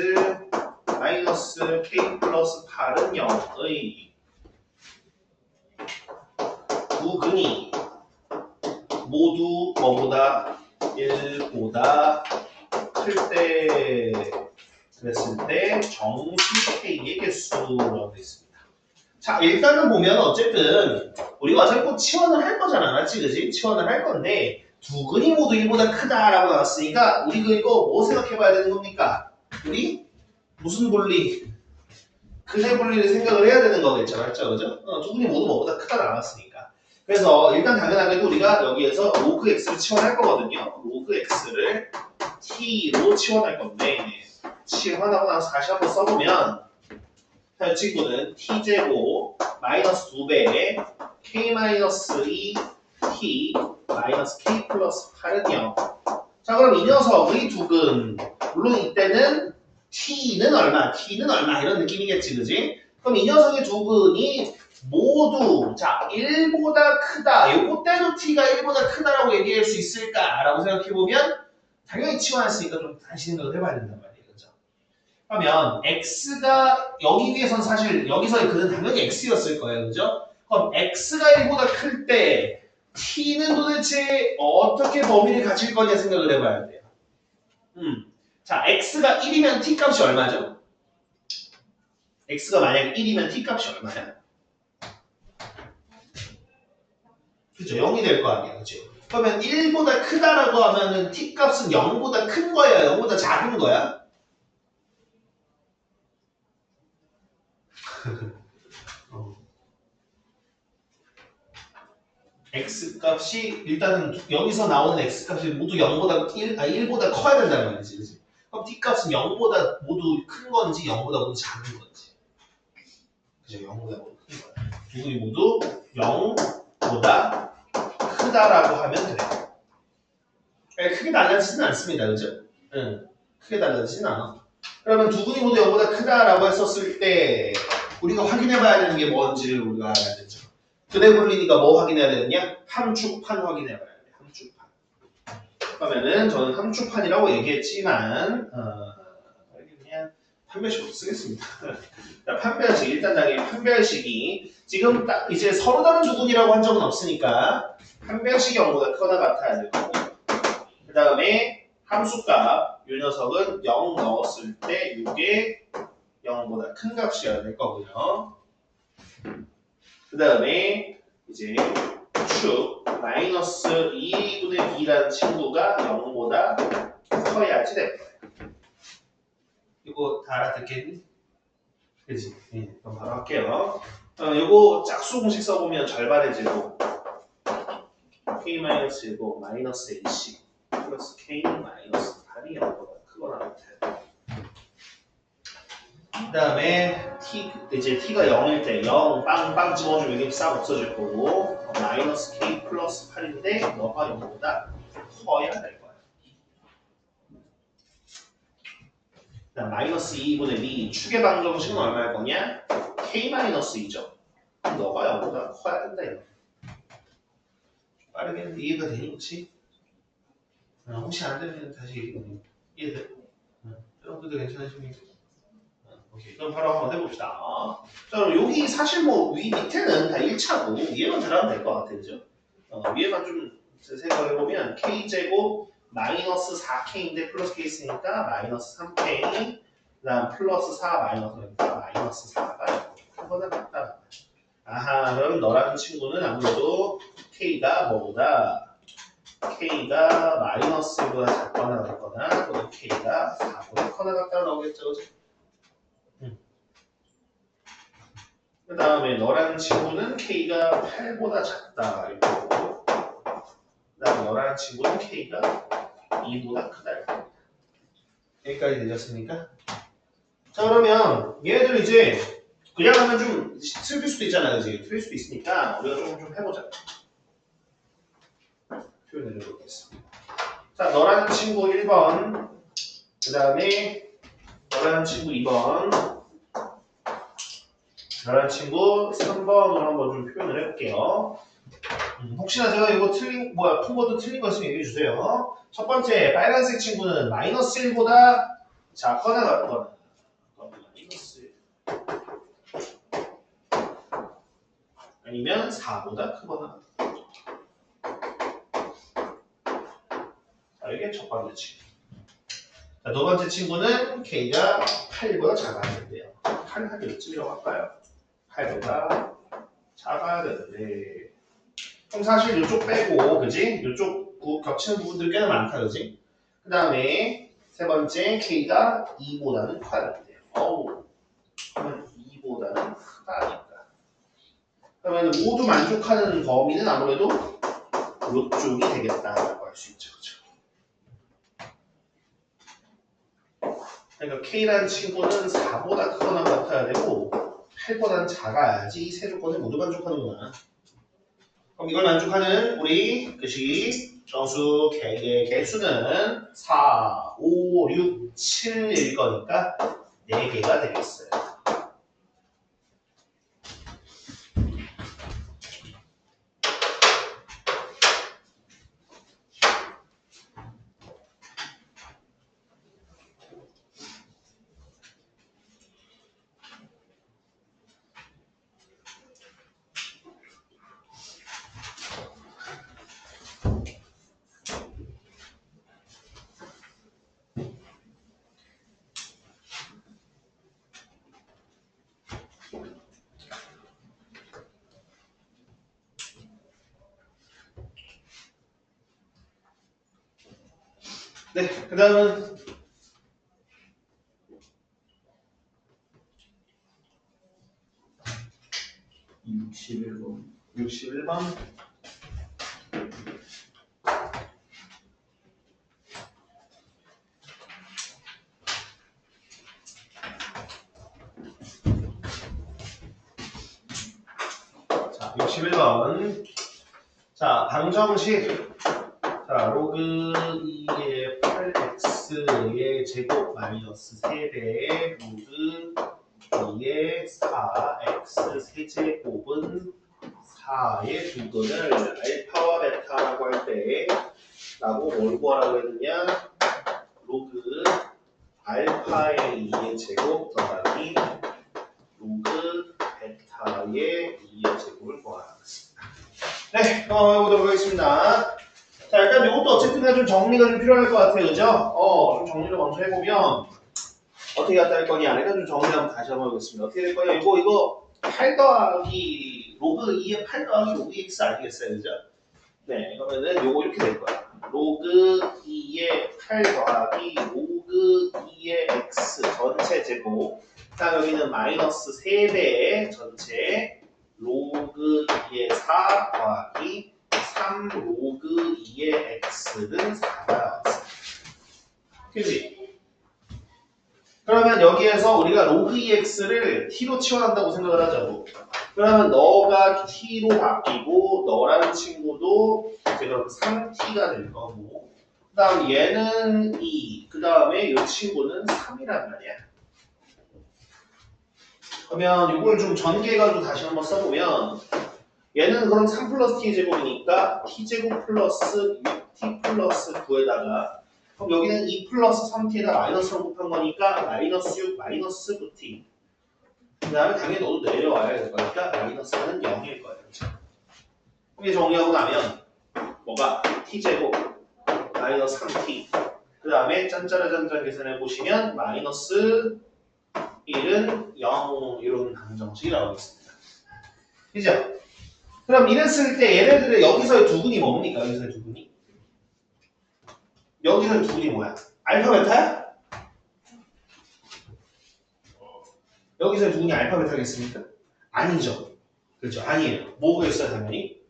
[SPEAKER 1] 마이너스 k 플러스 8은 0의 두 근이 모두 뭐보다 1보다 클 때 그랬을 때 정수 k의 개수라고 되어 있습니다. 자, 일단은 보면 어쨌든 우리가 어차피 꼭 치환을 할 거잖아, 맞지? 그지? 치환을 할 건데 두 근이 모두 1보다 크다라고 나왔으니까 우리 이거 뭐 생각해봐야 되는 겁니까? 우리 무슨 분리? 근의 분리를 생각을 해야 되는 거겠죠, 맞죠? 그죠? 두 근이 모두 뭐보다 크다 나왔으니까. 그래서 일단 당연하게도 우리가 여기에서 로그 x를 치환할 거거든요. 로그 x를 t로 치환할 건데 치환하고 나서 다시 한번 써보면 이 친구는 t제곱 마이너스 2배에 k 마이너스 2 t 마이너스 k 플러스 8은 0. 자, 그럼 이 녀석의 두근 물론 이때는 t는 얼마, t는 얼마 이런 느낌이겠지, 그지? 그럼 이 녀석의 두근이 모두 자 1보다 크다. 요거 때도 t가 1보다 크다라고 얘기할 수 있을까라고 생각해보면 당연히 치환했으니까 좀 다시 생각을 해봐야 된단 말이에요. 그죠? 그러면 x가 여기 위해선 사실 여기서의 근은 당연히 x였을 거예요. 그죠? 그럼 x가 1보다 클 때 t는 도대체 어떻게 범위를 가질 거냐 생각을 해봐야 돼요. 자, x가 1이면 t 값이 얼마죠? x가 만약에 1이면 t 값이 얼마야? 그죠? 0이 될 거 아니야. 그죠? 그러면 1보다 크다라고 하면은 t 값은 0보다 큰 거야? 0보다 작은 거야? x 값이 일단은 여기서 나오는 x 값이 모두 0보다 1보다 커야 된다는 말이지. 그치? 그럼 t 값은 0보다 모두 큰 건지 0보다 모두 작은 건지. 그죠? 0보다 모두 큰 거야. 두 분이 모두 0보다 크다라고 하면 돼요. 크게 달라지지는 않습니다. 그죠? 응. 크게 달라지진 않아. 그러면 두 분이 모두 0보다 크다라고 했었을 때 우리가 확인해 봐야 되는 게 뭔지를 우리가 알아야 되죠. 근의 분리니까 뭐 확인해야 되느냐? 함축판 확인해 봐야 돼. 함축판. 그러면은 저는 함축판이라고 얘기했지만 그냥 판별식부터 쓰겠습니다. 자, 판별식 일단 당연히 판별식이 지금 딱 이제 서로 다른 두근이라고 한 적은 없으니까 판별식이 0보다 크거나 같아야 될 거고 그 다음에 함수값 이 녀석은 0 넣었을 때 이게 0보다 큰 값이어야 될 거고요. 그 다음에 이제 축 마이너스 2분의 b라는 친구가 0보다 커야지 될 거예요. 이거 다 알아듣겠니? 그치? 네, 그럼 바로 할게요. 이거 짝수 공식 써보면 절반의 제곱 k 마이너스 제곱 마이너스 ac 플러스 k 마이너스 8이 0보다 크거나 같아요. 그 다음에 이제 t가 0일 때 0 빵빵 집어주면 이게 싹 없어질 거고 마이너스 k 플러스 8인데 너가 0보다 커야 될 거야. 그 다음 마이너스 2분의 b 축의 방정식은 얼마일 거냐? k 마이너스 2죠. 너가 0보다 커야 된다 이거. 빠르게 이해가 되니 그치? 혹시 안 되면 다시 얘기해. 이해돼? 여러분들 괜찮으십니까? 오케이. 그럼 바로 한번 해봅시다. 자, 그럼 여기 사실 뭐 밑에는 다 1차고 위에만 들어가면 될 것 같아, 그죠? 위에만 좀 생각해보면 k제곱 마이너스 4k인데 플러스 k 있으니까 마이너스 3k 그 다음 플러스 4 마이너스니까 마이너스 4가 크거나 같다. 아하, 그럼 너라는 친구는 아무래도 k가 뭐보다 k가 마이너스보다 작거나 같거나 또는 k가 4보다 커나 같다 나오겠죠, 그죠? 그 다음에 너라는 친구는 K가 8보다 작다 이렇고 그 다음에 너라는 친구는 K가 2보다 크다 이렇게 여기까지 되셨습니까? 자 그러면 얘네들 이제 그냥 하면 좀 슬플 수도 있잖아요. 그지? 틀릴 수도 있으니까 우리가 좀 해보자. 표현을 해보겠습니다. 자 너라는 친구 1번 그 다음에 너라는 친구 2번 그 지랄한 친구 3번으로 한번 좀 표현을 해볼게요. 혹시나 제가 이거 푼 것도 틀린 거 있으면 얘기해 주세요. 첫 번째, 빨간색 친구는 마이너스 1보다 작거나 같거나. 마이너스 1. 아니면 4보다 크거나. 자, 이게 첫 번째 친구. 자, 두 번째 친구는 K가 8보다 작아야 된대요. 8 한 몇쯤이라고 할까요? 8보다 작아야 되는데. 그럼 사실 이쪽 빼고, 그지? 이쪽 겹치는 부분들 꽤나 많다, 그지? 그 다음에 세 번째 K가 2보다는 커야 된대요. 어우, 그러면 2보다는 크다니까. 그러면 모두 만족하는 범위는 아무래도 이쪽이 되겠다라고 할 수 있죠, 그죠? 그러니까 K라는 친구는 4보다 크거나 같아야 되고 8보다는 작아야지 이 세 조건을 모두 만족하는구나. 그럼 이걸 만족하는 우리 그시 정수 K의 개수는 4, 5, 6, 7일 거니까 4개가 되겠어요. 네, 그 다음은 61번. 자, 61번. 자, 방정식. 자, 로그 2의 8x의 제곱 마이너스 3배 로그 2의 4x 세제곱은 4의 두 근을 알파와 베타라고 할 때 라고 뭘 구하라고 했느냐? 로그 알파의 2의 제곱 더하기 로그 베타의 2의 제곱을 구하라고 했습니다. 네, 해보도록 하겠습니다. 자, 일단 이것도 어쨌든 좀 정리가 좀 필요할 것 같아요, 그죠? 좀 정리를 먼저 해보면 어떻게 갖다 할 거냐? 일단 좀 정리 한번 다시 한번 해보겠습니다. 어떻게 될 거냐? 이거 8 더하기 로그 2의 8 더하기 로그 x 아니겠어요, 그죠? 네, 그러면은 요거 이렇게 될 거야. 로그 2의 8 더하기 로그 2의 x 전체 제곱. 자, 여기는 마이너스 3배의 전체 로그 2의 4 더하기 3 로그 2의 x는 4가 나왔어. 그지? 그러면 여기에서 우리가 로그 2x를 t로 치환한다고 생각을 하자고. 그러면 너가 t로 바뀌고 너라는 친구도 이제 그럼 3t가 될 거고 그 다음 얘는 2, 그 다음에 이 친구는 3이란 말이야. 그러면 이걸 좀 전개해가지고 다시 한번 써보면 얘는 그럼 3 플러스 t 제곱이니까 t제곱 플러스 6t 플러스 9에다가 그럼 여기는 2 플러스 3t에다 마이너스를 곱한 거니까 마이너스 6 마이너스 9t 그 다음에 당연히 너도 내려와야 될 거니까 마이너스는 0일 거예요. 이게 정리하고 나면 뭐가 t제곱 마이너스 3t 그 다음에 짠짜라짠짠 계산해 보시면 마이너스 1은 0 이런 방정식이 나오겠습니다. 그죠? 그럼 이랬을 때 얘네들의 여기서의 두근이 뭡니까? 여기서의 두근이? 여기서의 두근이 뭐야? 알파 베타야? 여기서의 두근이 알파 베타겠습니까? 아니죠. 그렇죠? 아니에요. 뭐가 있어요 당연히?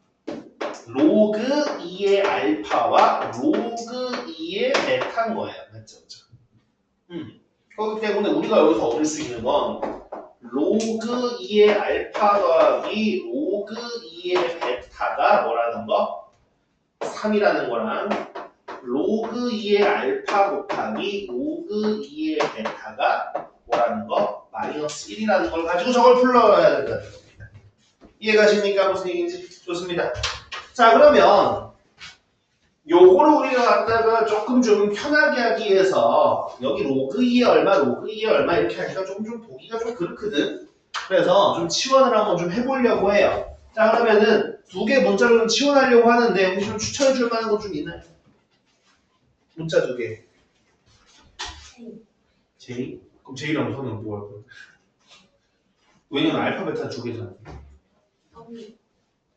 [SPEAKER 1] 로그 2의 알파와 로그 2의 베타인 거예요. 맞죠? 그렇죠? 그렇기 때문에 우리가 여기서 얻을 수 있는 건 로그 2의 알파 더하기 로그 2의 베타가 뭐라는 거? 3이라는 거랑 로그 2의 알파 곱하기 로그 2의 베타가 뭐라는 거? 마이너스 1이라는 걸 가지고 저걸 풀러야 된다는 겁니다. 이해가십니까? 무슨 얘기인지? 좋습니다. 자, 그러면 요거를 우리가 갖다가 조금 좀 편하게 하기 위해서 여기 로그 2에 얼마, 로그 2에 얼마 이렇게 하니까 좀 보기가 좀 그렇거든. 그래서 좀 치환을 한번 좀 해보려고 해요. 자, 그러면은 두 개 문자를 좀 치환하려고 하는데 혹시 좀 추천해 줄 만한 것 좀 있나요? 문자 두 개. J? 그럼 J랑 선은 뭐 할 거야? 왜냐면 알파벳 두 개잖아.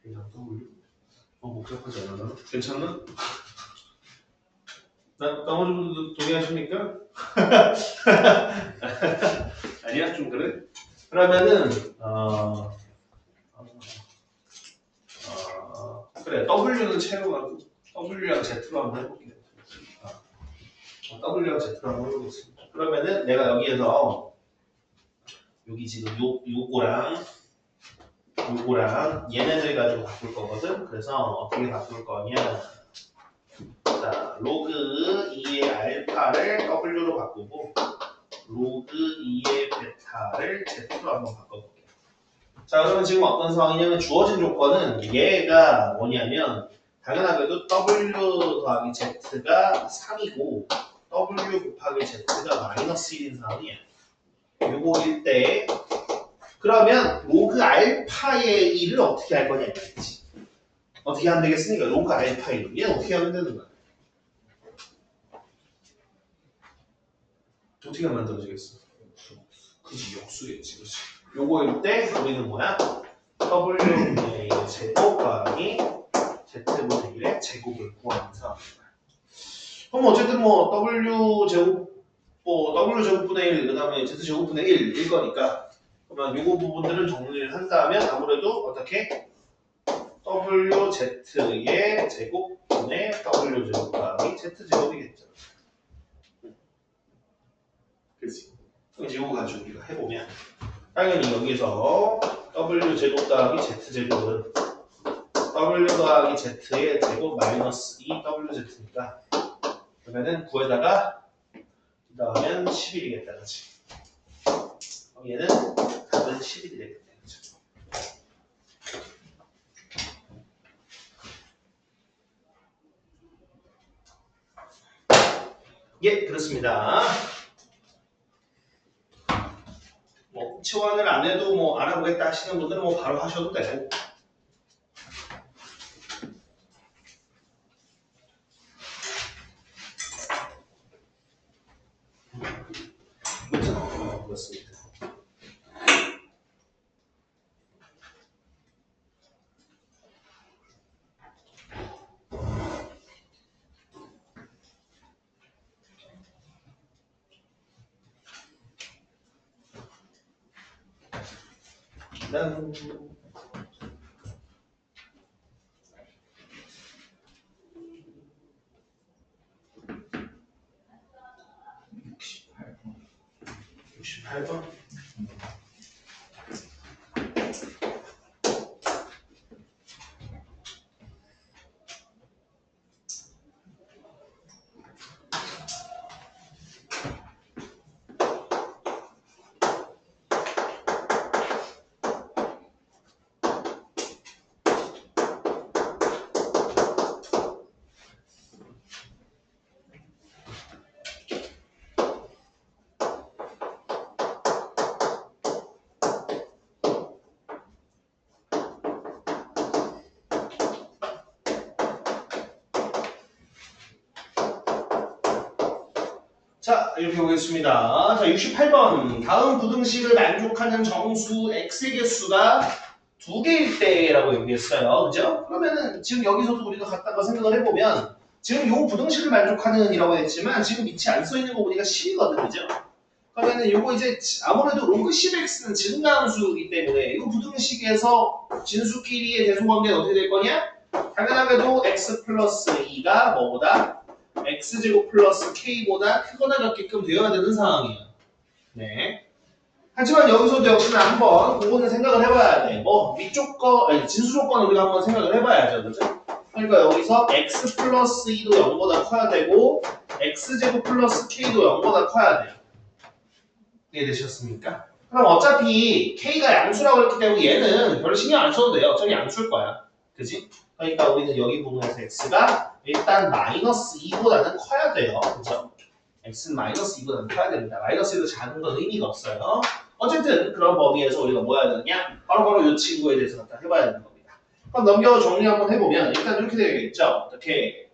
[SPEAKER 1] J랑 W. 복잡하지 않아? 괜찮나? 나머지 분들도 동의하십니까? 아니야? 좀 그래? 그러면은 그래 W는 채우고 W랑 Z로 한번 해볼게요. W랑 Z로 한번 해보겠습니다. 그러면은 내가 여기에서 여기 지금 요거랑 얘네들 가지고 바꿀 거거든. 그래서 어떻게 바꿀 거냐? 자, 로그 2의 알파를 W로 바꾸고 로그 2의 베타를 Z로 한번 바꿔볼게요. 자, 그러면 지금 어떤 상황이냐면 주어진 조건은 얘가 뭐냐면 당연하게도 W 더하기 Z가 3이고 W 곱하기 Z가 마이너스 1인 상황이야. 요거일 때 그러면 로그 알파의 1을 어떻게 할 거냐 이거지. 어떻게 하면 되겠습니까? 로그 알파의 1. 얘는 어떻게 하면 되는 거야? 어떻게 하면 만들어지겠어? 그지, 역수겠지, 그치. 요거일 때 우리는 뭐야? W분의 1의 제곱 더하기 Z분의 1의 제곱을 구하는 상황입니다. 그럼 어쨌든 뭐 W 제곱분의 1, 그 다음에 Z 제곱분의 1일 거니까 그러면 요거 부분들은 정리를 한다면 아무래도 어떻게? WZ의 제곱분의 W 제곱 더하기 Z 제곱이겠죠. 그치? 이제 요거 가지고 우리가 해보면 당연히 여기서 W 제곱 더하기 Z 제곱은 W 더하기 Z의 제곱 마이너스 2WZ니까 그러면은 9에다가 넣으면 11이겠다, 그치? 그럼 얘는 답은 11이 되겠다, 그치? 예, 그렇습니다. 뭐 치환을 안 해도 뭐 알아보겠다 하시는 분들은 뭐 바로 하셔도 되고. 그렇습니다. 난 68번. 자, 이렇게 보겠습니다. 자, 68번. 다음 부등식을 만족하는 정수 x의 개수가 2개일 때라고 얘기했어요. 그죠? 그러면은 지금 여기서도 우리가 갖다가 생각을 해보면 지금 요 부등식을 만족하는 이라고 했지만 지금 밑에 안 써있는 거 보니까 10이거든. 그죠? 그러면은 요거 이제 아무래도 로그 10x는 증가함수이기 때문에 이 부등식에서 진수끼리의 대소관계는 어떻게 될 거냐? 당연하게도 x 플러스 2가 뭐보다 x제곱 플러스 k보다 크거나 같게끔 되어야 되는 상황이에요. 네. 하지만 여기서도 역시나 한번 그거는 생각을 해봐야 돼. 뭐 위쪽 거, 아니 진수 조건을 우리가 한번 생각을 해봐야죠, 그죠? 그러니까 여기서 x 플러스 2도 0보다 커야 되고 x제곱 플러스 k도 0보다 커야 돼요. 이해되셨습니까? 그럼 어차피 K가 양수라고 했기 때문에 얘는 별로 신경 안 써도 돼요. 어차피 양수일 거야. 그지? 그러니까 우리는 여기 부분에서 X가 일단 마이너스 2보다는 커야 돼요. 그죠? X는 마이너스 2보다는 커야 됩니다. 마이너스 2도 작은 건 의미가 없어요. 어쨌든 그런 범위에서 우리가 뭐 해야 되느냐? 바로 이 친구에 대해서 갖다 해봐야 되는 겁니다. 그럼 넘겨 정리 한번 해보면 일단 이렇게 되겠죠? 어떻게?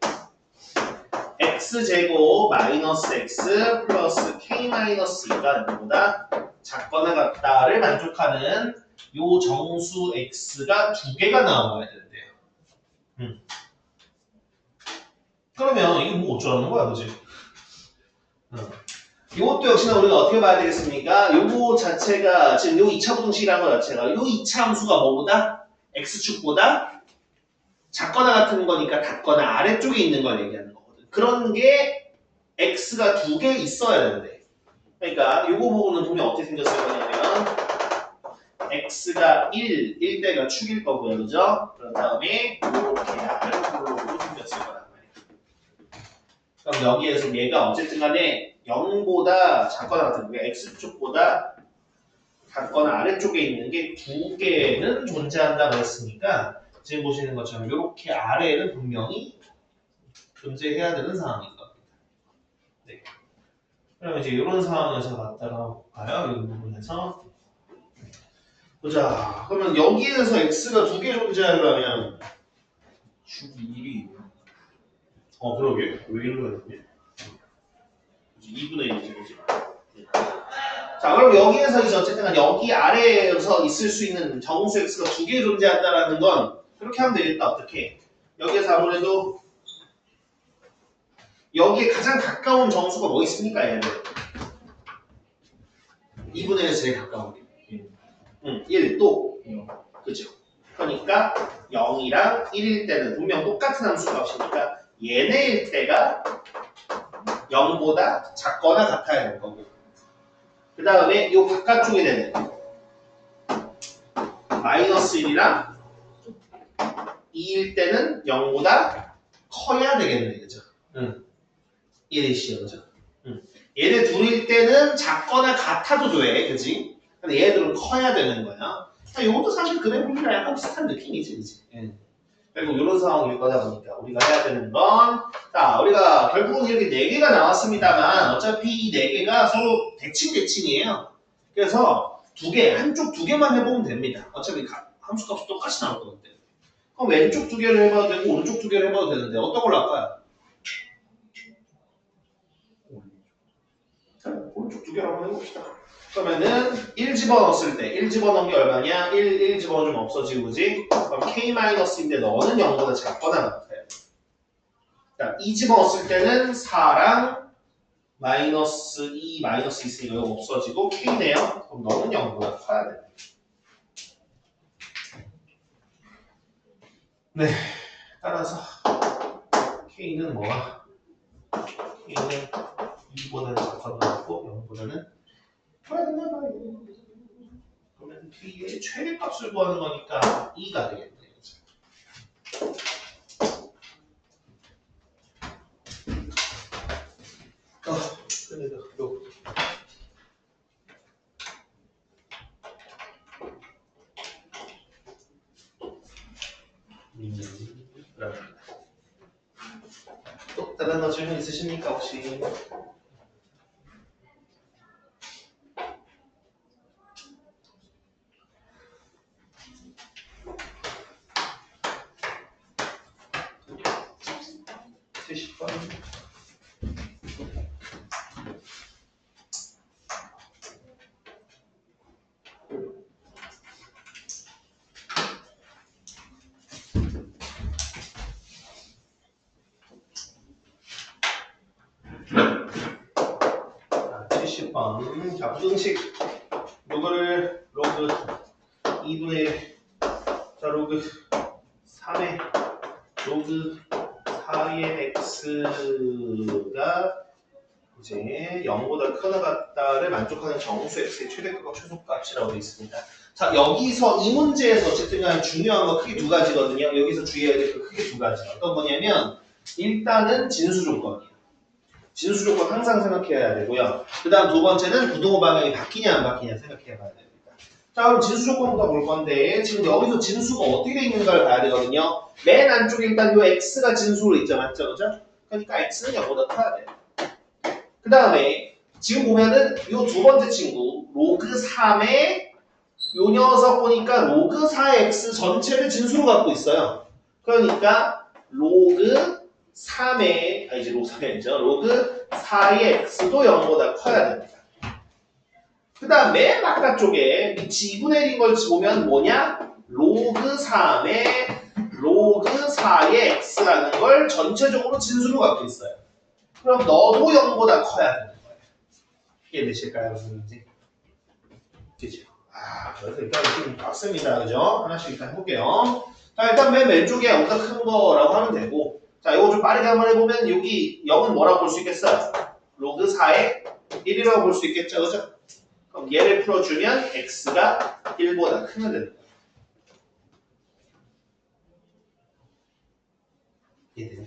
[SPEAKER 1] x제곱 마이너스 x 플러스 k 마이너스 2가 0보다 작거나 같다를 만족하는 요 정수 x가 두 개가 나와야 되는데요. 그러면 이게 뭐 어쩌라는 거야, 그지? 이것도 역시나 우리가 어떻게 봐야 되겠습니까? 요거 자체가 지금 요 2차 부등식이라는 거 자체가 요 2차 함수가 뭐보다 x축보다 작거나 같은 거니까 같거나 아래쪽에 있는 걸 얘기하는 거거든. 그런 게 x가 두 개 있어야 되는데. 그러니까 요거 보고는 보면 어떻게 생겼을 거냐면 x가 1 대가 축일 거고요. 그죠? 그런 다음에 이렇게 아래쪽으로 생겼을 거란 말이에요. 그럼 여기에서 얘가 어쨌든 간에 0보다 작거나 같은 게 x축보다 같거나 아래쪽에 있는 게 두 개는 존재한다고 했으니까 지금 보시는 것처럼 이렇게 아래에는 분명히 존재해야 되는 상황인 겁니다. 네. 그럼 이제 이런 상황에서 갖다가 볼까요? 이 부분에서 보자. 그러면 여기에서 x가 두 개 존재하려면
[SPEAKER 2] 축이 1이
[SPEAKER 1] 그러게. 왜 이러는 거지? 2분의 1이지, 그지? 자, 그럼 여기에서 이제 어쨌든 여기 아래에서 있을 수 있는 정수 x가 두 개 존재한다라는 건 그렇게 하면 되겠다. 어떻게? 여기에서 아무래도 여기에 가장 가까운 정수가 뭐 있습니까, 얘는? 2분의 1에서 제일 가까운 게. 1 또. 그죠? 그러니까 0이랑 1일 때는 분명 똑같은 함수 값이니까 얘네일 때가 0보다 작거나 같아야 될 거고. 그 다음에 이 바깥쪽에 되는 마이너스 1이랑 2일 때는 0보다 커야 되겠네, 그죠? 1이시여, 그죠? 얘네 둘일 때는 작거나 같아도 돼, 그지? 근데 얘들은 커야 되는 거야. 이것도 사실 그래프랑 약간 비슷한 느낌이지, 그지? 그리고 이런 상황일 거다 보니까 우리가 해야 되는 건, 자, 우리가 결국은 이렇게 4개가 나왔습니다만 어차피 이 4개가 서로 대칭이에요. 그래서 한쪽 2개만 해보면 됩니다. 어차피 함수값이 똑같이 나올 거거든. 그럼 왼쪽 2개를 해봐도 되고 오른쪽 2개를 해봐도 되는데 어떤 걸로 할까요? 자, 오른쪽 2개로 한번 해봅시다. 그러면은 1 집어넣었을 때 1 집어넣은 게 얼마냐? 1 집어넣으면 없어지고 그지? 그럼 k-인데 너는 0보다 작거나 같아요. 자, 2 집어넣었을 때는 4랑 마이너스 2 마이너스 있으니까 이거 없어지고 k네요. 그럼 너는 0보다 커야 돼. 네, 따라서 k는 뭐야? k는 2보다는 작거나 같고 0보다는 커야 된다 봐요. 그러면 k의 최대값을 구하는 거니까 2가 되겠네요. 그래도 요 또 다른 거 질문 있으십니까 혹시? 자, 부등식 요거를 로그 2분의 자 로그 3의 로그 4의 x가 이제 0보다 크거나 같다를 만족하는 정수 x의 최대값과 최소값이라고 되어 있습니다. 자, 여기서 이 문제에서 어쨌든 간에 중요한 거 크게 두 가지거든요. 여기서 주의해야 될 거 크게 두 가지. 어떤 거냐면 일단은 진수 조건이에요. 진수 조건 항상 생각해야 되고요. 그 다음 두 번째는 부동호 방향이 바뀌냐 안 바뀌냐 생각해 봐야 됩니다. 자, 그럼 진수 조건부터 볼 건데 지금 여기서 진수가 어떻게 돼 있는가를 봐야 되거든요. 맨 안쪽에 일단 요 x가 진수로 있죠. 맞죠? 그죠? 그러니까 x는 0보다 커야 돼요. 그 다음에 지금 보면은 요 두 번째 친구 로그 3의 요 녀석 보니까 로그 4x 전체를 진수로 갖고 있어요. 그러니까 로그 3의 이제 로그 3이 아니죠. 로그 4의 x도 0보다 커야 됩니다. 그 다음 맨 바깥쪽에 위치 2분의 1인 걸 보면 뭐냐? 로그 3의 로그 4의 x라는 걸 전체적으로 진수로 갖고 있어요. 그럼 너도 0보다 커야 되는 거예요. 이해되실까요? 무슨 말인지? 그죠? 그래서 일단 좀 빡셉니다. 그죠? 하나씩 일단 해볼게요. 자, 일단 맨 왼쪽에 0보다 큰 거라고 하면 되고, 자, 이거 좀 빠르게 한번 해보면 여기 0은 뭐라고 볼 수 있겠어요? 로그 4의 1이라고 볼 수 있겠죠? 그죠? 그럼 얘를 풀어주면 x가 1보다 크면 되는 거예요. 이해되네?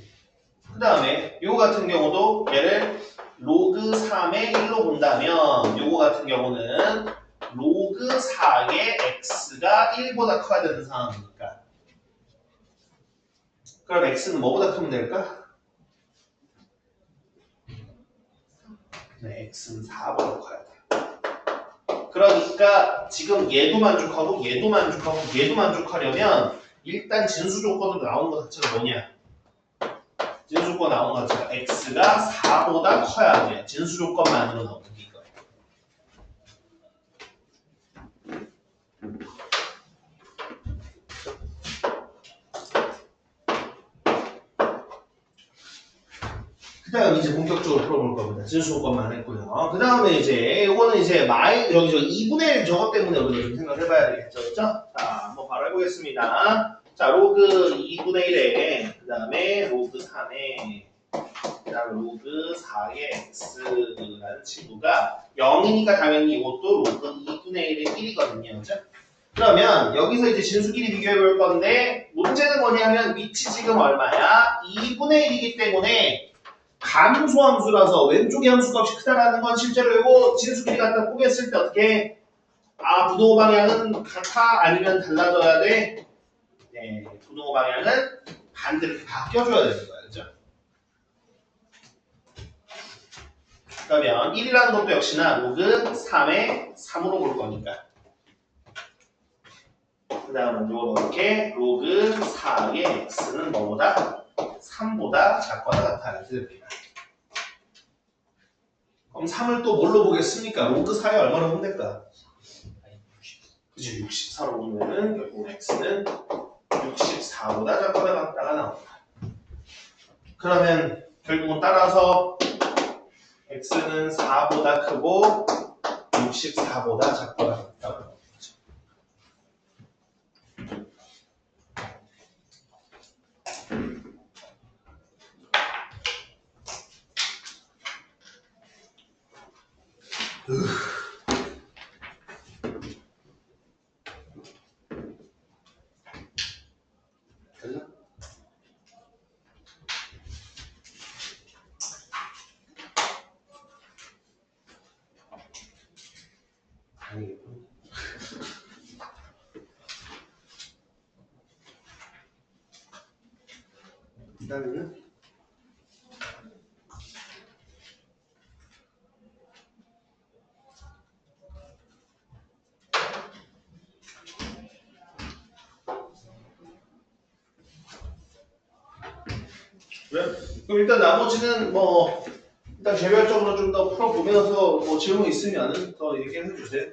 [SPEAKER 1] 그 다음에 요거 같은 경우도 얘를 로그 3의 1로 본다면 요거 같은 경우는 로그 4의 x가 1보다 커야 되는 상황이니까 그럼 x는 뭐보다 크면 될까? 네, x는 4보다 커야 돼. 그러니까 지금 얘도 만족하고 얘도 만족하고 얘도 만족하려면 일단 진수 조건으로 나오는 것 자체가 뭐냐? 진수 조건 나오는 것 자체가 x가 4보다 커야 돼. 진수 조건만으로 나오는 게 이거예요. 그 다음 이제 본격적으로 풀어볼 겁니다. 진수 조건만 했고요. 그 다음에 이제 이거는 이제 여기 저 2분의 1 저것 때문에 우리가 좀 생각을 해봐야 되겠죠. 그렇죠? 자, 한번 바로 해보겠습니다. 자, 로그 2분의 1에 그 다음에 로그 3에 그 다음에 로그 4의 x라는 친구가 0이니까 당연히 이것도 로그 2분의 1의 1이거든요. 그렇죠? 그러면 여기서 이제 진수끼리 비교해 볼 건데 문제는 뭐냐면 위치 지금 얼마야? 2분의 1이기 때문에 감소함수라서 왼쪽의 함수값이 크다라는 건 실제로 이거 진수끼리 갖다 꾸몄을 때 어떻게 부동호 방향은 같아 아니면 달라져야 돼? 네, 부동호 방향은 반대로 이렇게 바뀌어줘야 되는 거야. 그죠? 그러면 1이라는 것도 역시나 로그 3의 3으로 볼 거니까 그 다음은 요거 이렇게 로그 4의 x는 뭐보다? 3보다 작거나 같아 이렇게 됩니다. 그럼 3을 또 뭘로 보겠습니까? 로그 4에 얼마나 보면 될까? 그치, 64로 보면은 결국 x는 64보다 작거나 같다가 나옵니다. 그러면 결국은 따라서 x는 4보다 크고 64보다 작거나 같다고 나옵니다. 됐나? 아니겠군. 그 다음에는 그래? 그럼 일단 나머지는 뭐 일단 개별적으로 좀 더 풀어보면서 뭐 질문 있으면 더 얘기해 주세요.